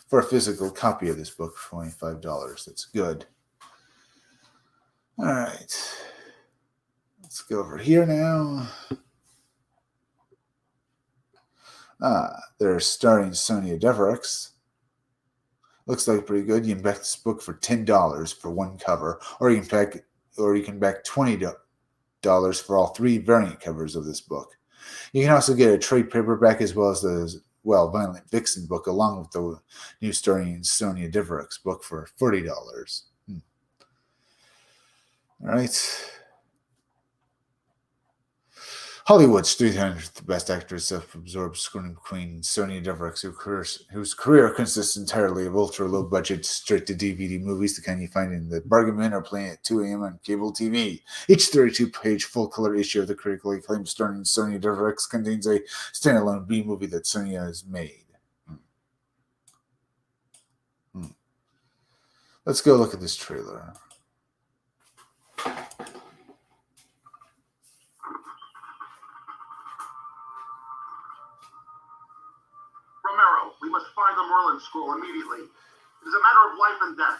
For a physical copy of this book for $25. That's good. All right. Let's go over here now. They're starring Sonia Devereaux. Looks like pretty good. You can back this book for $10 for one cover, or you can back $20 for all three variant covers of this book. You can also get a trade paperback as well as the Violent Vixen book, along with the new story in Sonia Devereaux book for $40. All right. Hollywood's 300th best actress, self-absorbed scream queen Sonia Devereaux, whose career consists entirely of ultra-low-budget, straight-to-DVD movies, the kind you find in the bargain bin or playing at 2 a.m. on cable TV. Each 32-page full-color issue of the critically acclaimed starring Sonia Devereaux contains a standalone B-movie that Sonia has made. Let's go look at this trailer. Romero, we must find the Merlin School immediately. It is a matter of life and death.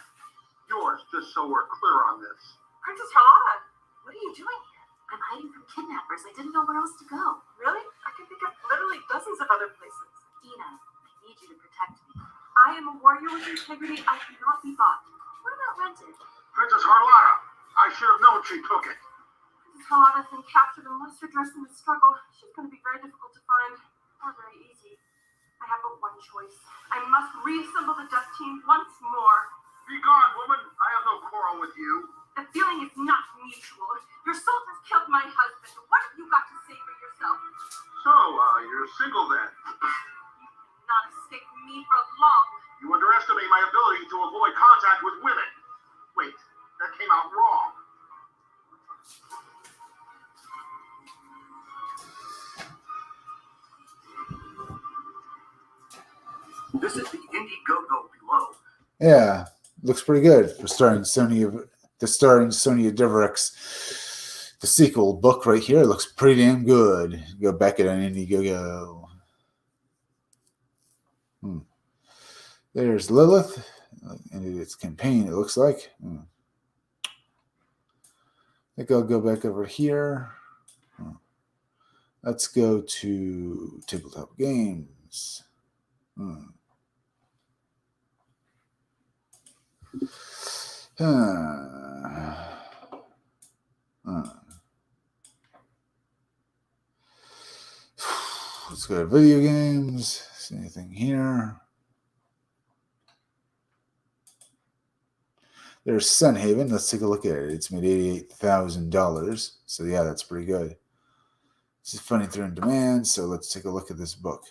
Yours, just so we're clear on this. Princess Charlotta, what are you doing here? I'm hiding from kidnappers. I didn't know where else to go. Really? I can think of literally dozens of other places. Dina, I need you to protect me. I am a warrior with integrity. I cannot be bought. What about rented? Princess Harlotta, I should have known she took it. Princess Charlotta's been captured. Unless you're dressed in the struggle, she's going to be very difficult to find. Not very easy. I have but one choice. I must reassemble the death team once more. Be gone, woman. I have no quarrel with you. The feeling is not mutual. Your soldiers killed my husband. What have you got to say for yourself? So, you're single then. You cannot escape me for long. You underestimate my ability to avoid contact with women. Wait, that came out wrong. This is the Indiegogo below. Yeah, looks pretty good for starring Sonya Deverex. The sequel book right here looks pretty damn good. Go back it on Indiegogo. There's Lilith. Ended its campaign, it looks like. I think I'll go back over here. Let's go to Tabletop Games. Let's go to video games. See anything here? There's Sunhaven. Let's take a look at it. It's made $88,000. So yeah, that's pretty good. This is funny through in demand. So let's take a look at this book.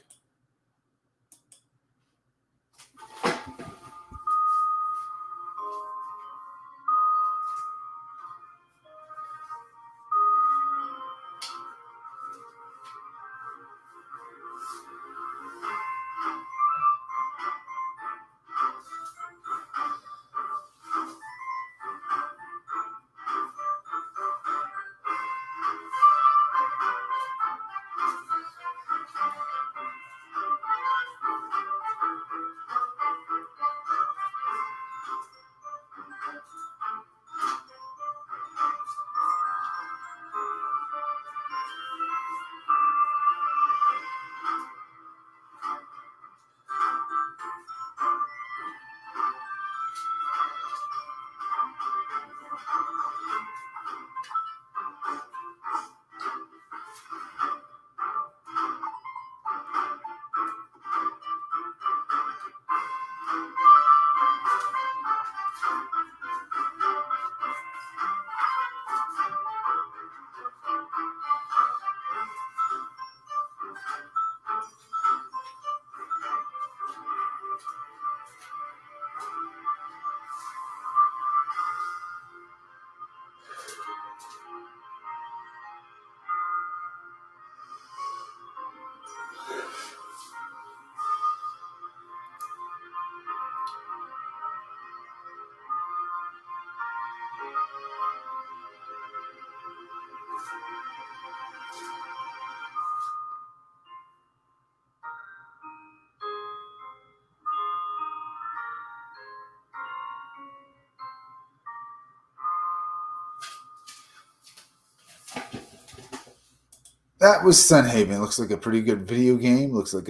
That was Sunhaven. Looks like a pretty good video game. Looks like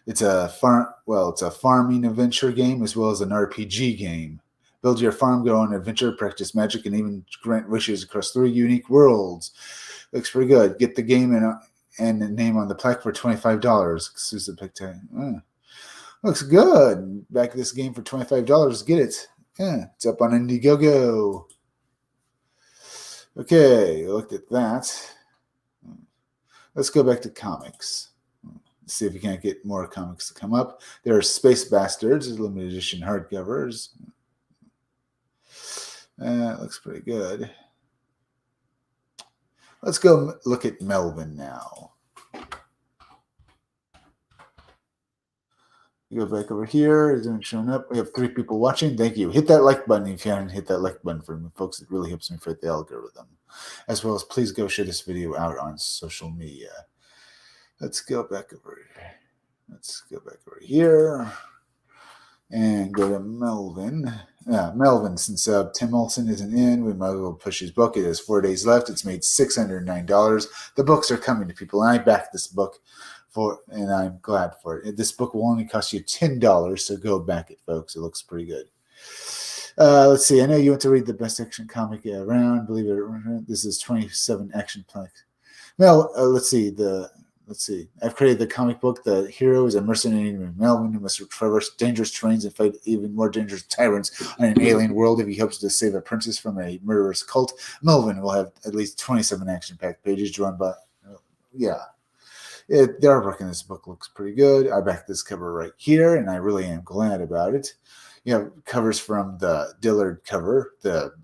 it's a farming adventure game as well as an RPG game. Build your farm, go on an adventure, practice magic, and even grant wishes across 3 unique worlds. Looks pretty good. Get the game and the name on the plaque for $25. Exclusive pick time. Looks good. Back this game for $25. Get it. Yeah, it's up on Indiegogo. Okay, looked at that. Let's go back to comics. Let's see if we can't get more comics to come up. There are Space Bastards, limited edition hardcovers. Looks pretty good. Let's go look at Melvin now. You go back over here. Is it showing up? We have 3 people watching. Thank you. Hit that like button if you haven't hit that like button for me, folks. It really helps me fit the algorithm. As well as please go share this video out on social media. Let's go back over here. Let's go back over here and go to Melvin. Melvin, since Tim Olson isn't in, we might as well push his book. It has 4 days left. It's made $609. The books are coming to people, and I backed this book and I'm glad for it. This book will only cost you $10, so go back it, folks. It looks pretty good. Let's see. I know you want to read the best action comic around. Believe it or not, this is 27 action planks. Now, let's see. The let's see. I've created the comic book. The hero is a mercenary named Melvin who must traverse dangerous terrains and fight even more dangerous tyrants on an alien world. If he hopes to save a princess from a murderous cult, Melvin will have at least 27 action-packed pages drawn by... yeah. The artwork in this book looks pretty good. I backed this cover right here, and I really am glad about it. You have covers from the Dillard cover, Dillard,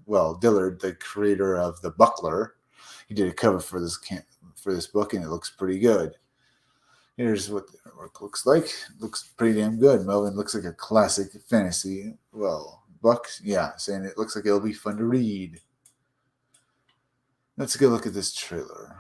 the creator of The Buckler. He did a cover for this book, and it looks pretty good. Here's what the artwork looks like. It looks pretty damn good. Melvin looks like a classic fantasy, book. Yeah, saying it looks like it'll be fun to read. Let's go look at this trailer.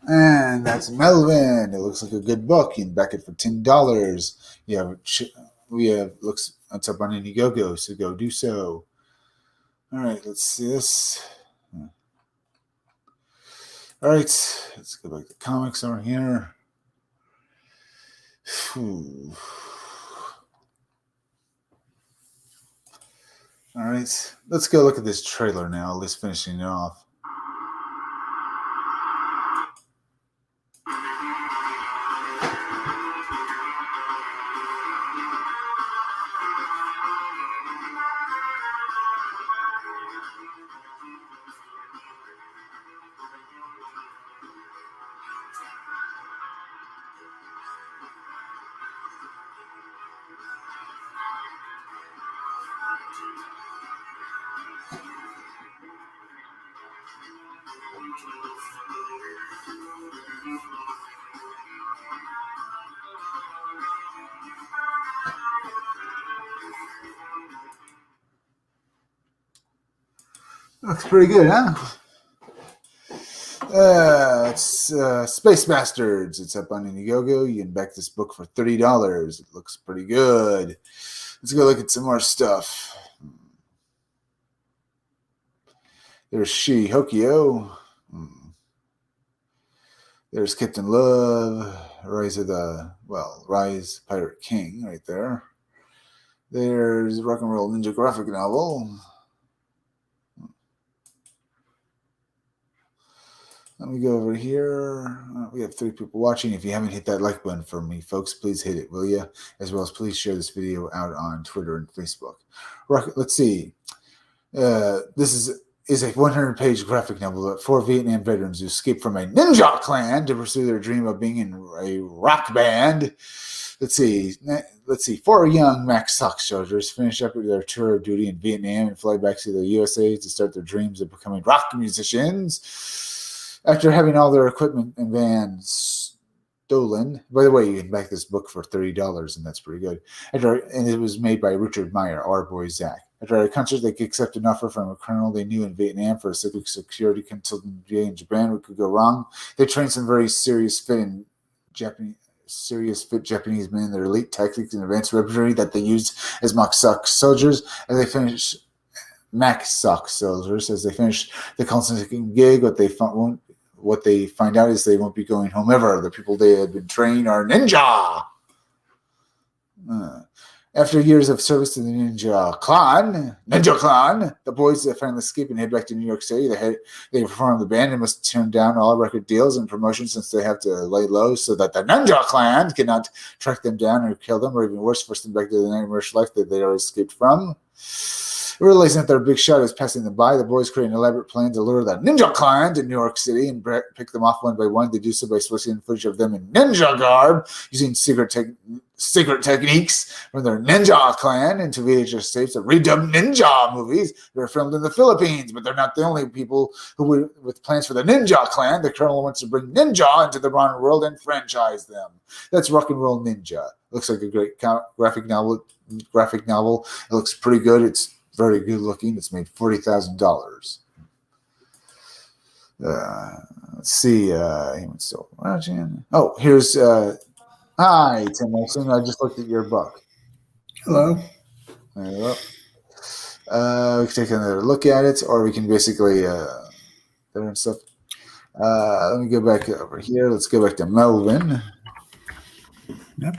And that's Melvin. It looks like a good book. You can back it for $10. It's up on Indiegogo, so go do so. All right, let's see this. All right, let's go back to comics over here. All right, let's go look at this trailer now, at least finishing it off. Looks pretty good, huh? It's Space Bastards. It's up on Indiegogo. You can back this book for $30. It looks pretty good. Let's go look at some more stuff. There's Shi Hokio. There's Captain Love. Rise Pirate King right there. There's Rock and Roll Ninja graphic novel. Let me go over here. We have 3 people watching. If you haven't hit that like button for me, folks, please hit it, will you? As well as please share this video out on Twitter and Facebook. Let's see. This is a 100-page graphic novel about 4 Vietnam veterans who escape from a ninja clan to pursue their dream of being in a rock band. Let's see. 4 young Max Sock soldiers finish up their tour of duty in Vietnam and fly back to the USA to start their dreams of becoming rock musicians. After having all their equipment and vans stolen, by the way, you can back this book for $30, and that's pretty good. And it was made by Richard Meyer, our boy Zach. After a concert, they accepted an offer from a colonel they knew in Vietnam for a security consultant in Japan. What could go wrong? They trained some very serious fit Japanese men, their elite tactics and advanced weaponry that they used as mock sock soldiers. As they finished Max Sock soldiers, as they finish the consulting gig, what they find out is they won't be going home ever. The people they had been trained are ninja. After years of service to the Ninja Clan, the boys finally escape and head back to New York City. They perform the band and must turn down all record deals and promotions since they have to lay low so that the Ninja Clan cannot track them down or kill them, or even worse, force them back to the nightmarish life that they already escaped from. Realizing that their big shot is passing them by, the boys create an elaborate plan to lure the Ninja Clan to New York City and pick them off one by one. They do so by switching footage of them in ninja garb, using secret techniques from their Ninja Clan into VHS tapes of redubbed ninja movies that are filmed in the Philippines. But they're not the only people with plans for the Ninja Clan. The Colonel wants to bring ninja into the modern world and franchise them. That's Rock and Roll Ninja. Looks like a great graphic novel. It looks pretty good. It's very good looking. It's made $40,000. Let's see. Anyone's still watching? Oh, here's. Hi, Tim Olson. I just looked at your book. Hello. There you go. We can take another look at it, or we can basically there and stuff. Let me go back over here. Let's go back to Melvin. Yep.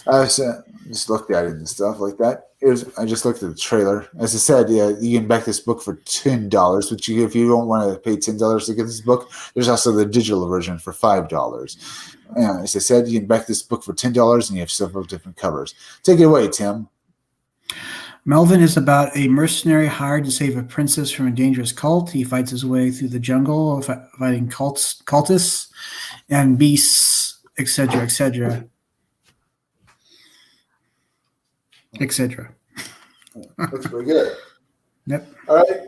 I just looked at it and stuff like that. I just looked at the trailer. As I said, you can back this book for $10. Which if you don't want to pay $10 to get this book, there's also the digital version for $5. As I said, you can back this book for $10, and you have several different covers. Take it away, Tim. Melvin is about a mercenary hired to save a princess from a dangerous cult. He fights his way through the jungle, fighting cultists and beasts, etc., etc., etc. Looks pretty good. Yep. All right.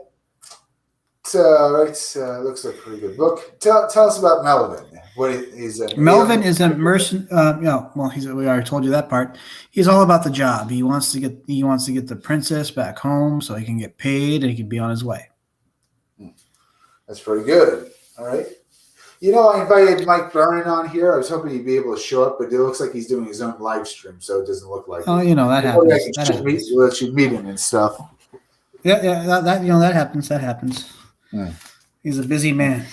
Looks like a pretty good book. Tell us about Melvin. Melvin is a mercenary. We already told you that part. He's all about the job. He wants to get the princess back home so he can get paid and he can be on his way. That's pretty good. All right. I invited Mike Vernon on here. I was hoping he'd be able to show up, but it looks like he's doing his own live stream, so it doesn't look like. Oh, that happens. Let you meet him and stuff. Yeah, that happens. That happens. Yeah. He's a busy man.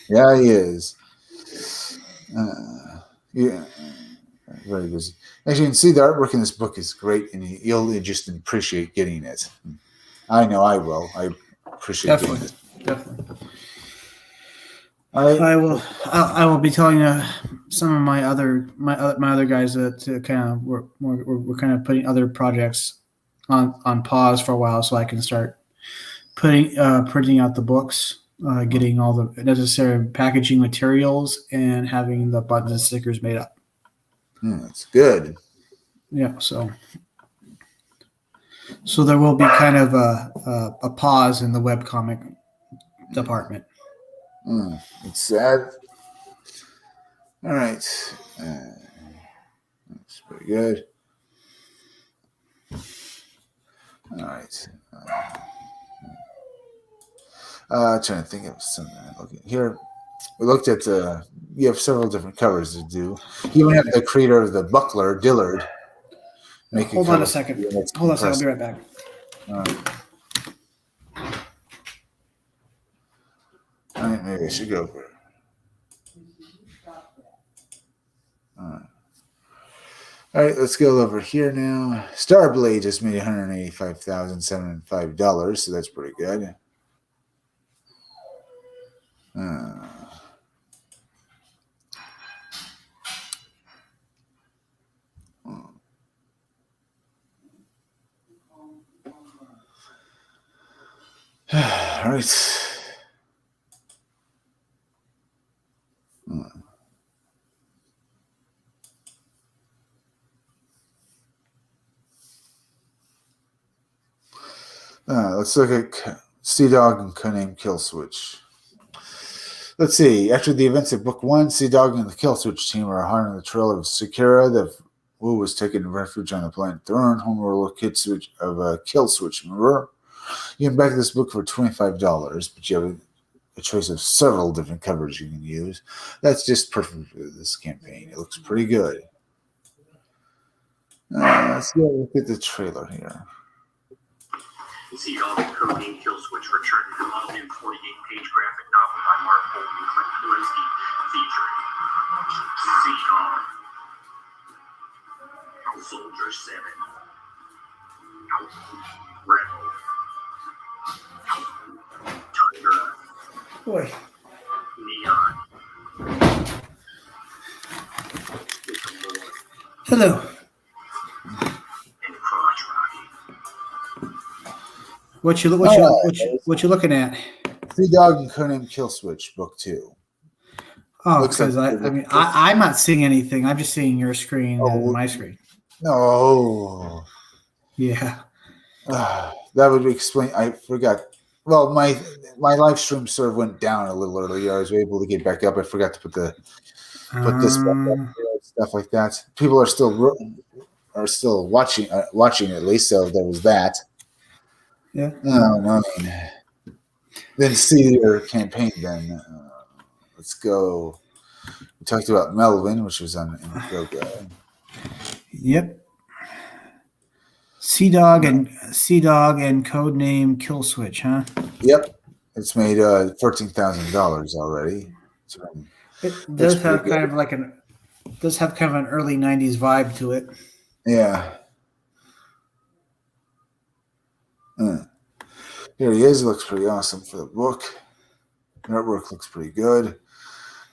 Yeah, he is. Very busy. As you can see, the artwork in this book is great, and you'll just appreciate getting it. I know I will. I appreciate getting it. Definitely. All right. I will be telling some of my other guys that kind of we're kind of putting other projects on pause for a while, so I can start printing out the books, getting all the necessary packaging materials, and having the buttons and stickers made up. That's good. Yeah, so there will be kind of a pause in the webcomic department. It's sad. All right. That's pretty good. All right. Trying to think of something. Okay, here we looked at. You have several different covers to do. You even have the creator of the Buckler, Dillard. Hold on a second. Hold on a second. I'll be right back. All right, maybe I should go for it. All right, let's go over here now. Starblade just made $185,705, so that's pretty good. All right. Let's look at Sea Dog and Codename Kill Switch. Let's see. After the events of Book 1, Sea Dog and the Kill Switch team are hard on the trail of Sakura, the Wu was taken refuge on the planet Thorn, homeworld Kill Switch. Remember? You can back this book for $25, but you have a choice of several different covers you can use. That's just perfect for this campaign. It looks pretty good. Let's go look at the trailer here. Sea Dog and Codename Kill Switch returned in an all-new 48-page graphic novel by Mark Holt and Clint Kolinsky, featuring Sea Dog, Soldier 7, Rebel, Tundra, Boy. Neon, Hello. and Crotch Rocky. What you looking at? Sea Dog and Codename Kill Switch, Book 2. Oh, Looks because like I'm not seeing anything. I'm just seeing your screen and my screen. No. Yeah. That would explain. I forgot. Well, my live stream sort of went down a little earlier. I was able to get back up. I forgot to put this back up, stuff like that. People are still watching at least. So there was that. Yeah. Oh, no. then see your campaign. Then let's go. We talked about Melvin, which was on Indiegogo. Yep. Sea-Dog and codename Killswitch, huh? Yep, it's made $14,000 already. It does have kind of an early '90s vibe to it. Yeah. Here he is. It looks pretty awesome for the book. The artwork looks pretty good.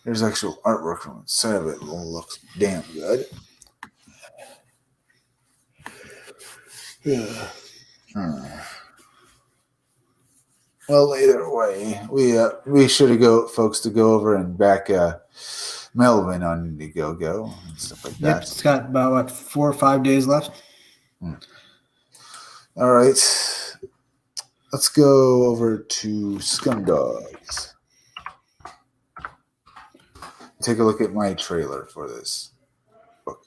There's actual artwork from inside of it. It looks damn good. Yeah. Well, either way, we should go over and back Melvin on Indiegogo and stuff like that. Yep, it's got about 4 or 5 days left. All right, let's go over to Scumdogs. Take a look at my trailer for this book.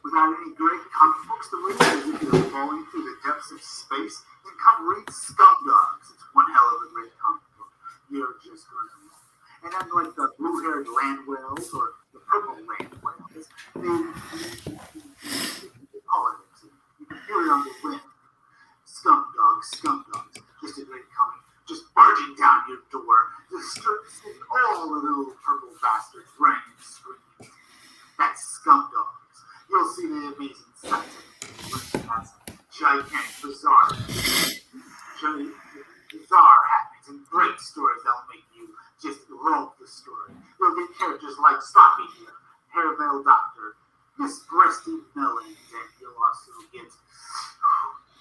Without any great comic books to read, as if you're falling through the depths of space, then come read Scumdogs. It's one hell of a great comic book. You're just going to love it. And unlike the blue-haired land whales or the purple land whales, they politics. You can hear it on the wind. Scumdogs. Just a great comic. Just barging down your door, disturbing all the little purple bastards running and screaming. That's Scumdogs. You'll see the amazing sights of that's gigantic, bizarre happenings and great stories that'll make you just love the story. You'll get characters like Sloppy here, Hairmail Doctor, Miss Breasty Melons, and you'll also get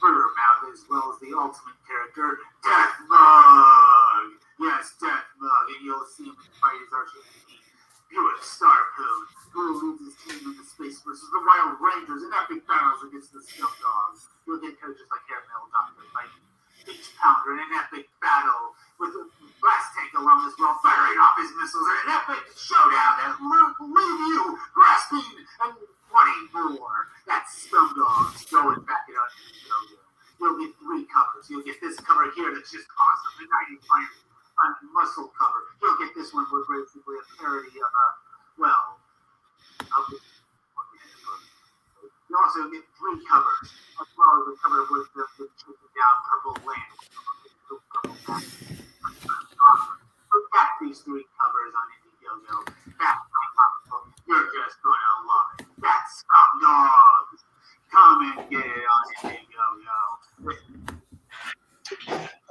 Furmouth as well as the ultimate character, Deathmug. Yes, Deathmug, and you'll see him fight his arch enemy, Buick Starpoon, who leads his team in the space versus the Wild Rangers in epic battles against the Scumdogs. You'll get characters like Hairmail Doctor fighting Beach Pounder in an epic battle with a blast tank along as well, firing off his missiles in an epic showdown that will leave you grasping and wanting more. That's Scumdogs. Go and back it up. You'll get 3 covers. You'll get this cover here that's just awesome, the 90 muscle cover. You'll get this one where basically a parody of you also get 3 covers, as well as the cover with the taken down purple land. Look at these 3 covers on Indiegogo. That's my comic book. You're just going to love it. That's Scumdogs. Come and get it on Indiegogo.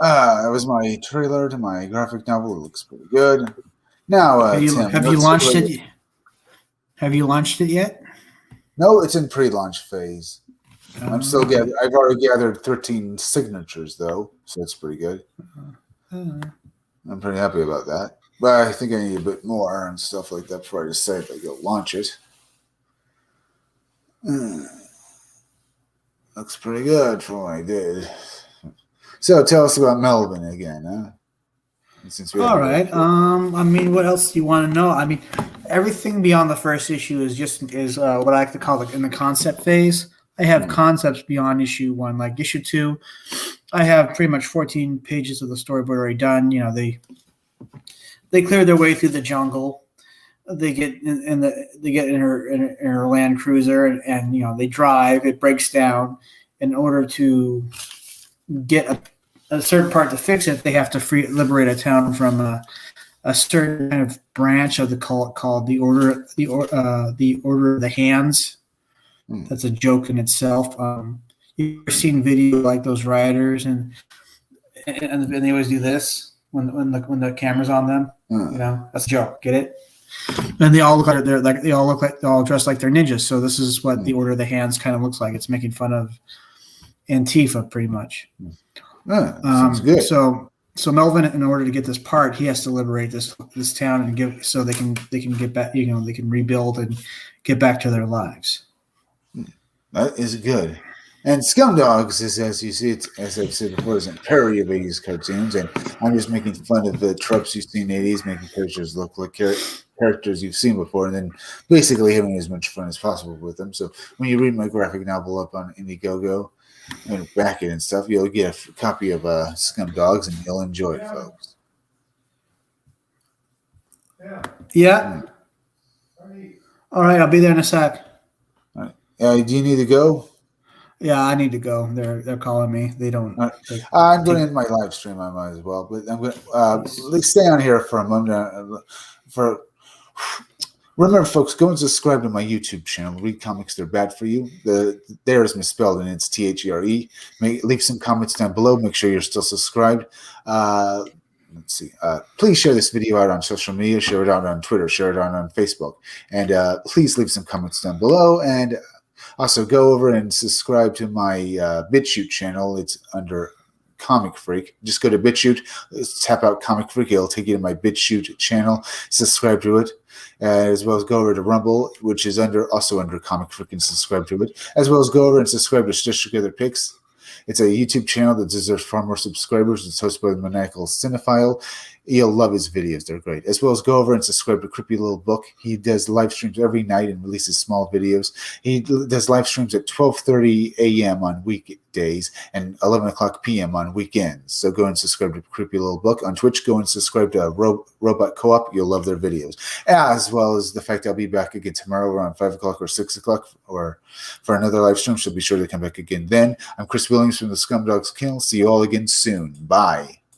That was my trailer to my graphic novel. It looks pretty good. Now, have you launched it? Have you launched it yet? No, it's in pre-launch phase. I'm still I've already gathered 13 signatures though, so it's pretty good. I'm pretty happy about that. But I think I need a bit more and stuff like that before I decide if I go launch it. Looks pretty good for what I did. So tell us about Melvin again, huh? Since we all right. I mean, what else do you want to know? I mean, everything beyond the first issue is what I like to call in the concept phase. I have concepts beyond issue 1, like issue 2. I have pretty much 14 pages of the storyboard already done. You know, they clear their way through the jungle. They get in her Land Cruiser and you know they drive. It breaks down. In order to get a certain part to fix it, they have to liberate a town from a certain kind of branch of the cult called the Order of the Hands. That's a joke in itself. You've ever seen video like those rioters and they always do this when the camera's on them. You know, that's a joke. Get it? And they all look like they're all dressed like they're ninjas. So this is what the Order of the Hands kind of looks like. It's making fun of Antifa pretty much. Sounds good. So Melvin, in order to get this part, he has to liberate this town and they can get back. You know, they can rebuild and get back to their lives. That is good. And Scumdogs is, as you see, as I've said before, is a parody of 80s cartoons, and I'm just making fun of the tropes you see in the 80s, making characters look like characters you've seen before, and then basically having as much fun as possible with them. So when you read my graphic novel up on Indiegogo and back it and stuff, you'll get a copy of Scumdogs, and you'll enjoy it, folks. Yeah. All right, I'll be there in a sec. Do you need to go? Yeah, I need to go. They're calling me. They don't. I'm going to end my live stream. I might as well, but I'm going to let's stay on here for a moment. Remember, folks, go and subscribe to my YouTube channel. Read Comics They're Bad for You. The there is misspelled, and it's THERE. Leave some comments down below. Make sure you're still subscribed. Let's see. Please share this video out on social media. Share it out on Twitter. Share it out on Facebook. And please leave some comments down below. And also go over and subscribe to my BitChute channel. It's under Comic Freak. Just go to BitChute, tap out Comic Freak. It'll take you to my BitChute channel. Subscribe to it. As well as go over to Rumble, which is also under Comic Freak, and subscribe to it. As well as go over and subscribe to Stitch Together Picks. It's a YouTube channel that deserves far more subscribers. It's hosted by the Maniacal Cinephile. You'll love his videos. They're great. As well as go over and subscribe to Creepy Little Book. He does live streams every night and releases small videos. He does live streams at 12:30 a.m. on weekdays and 11 o'clock p.m. on weekends. So go and subscribe to Creepy Little Book. On Twitch, go and subscribe to Robot Co-op. You'll love their videos. As well as the fact I'll be back again tomorrow around 5 o'clock or 6 o'clock or for another live stream. So be sure to come back again then. I'm Chris Williams from the Scumdogs Kennel. See you all again soon. Bye.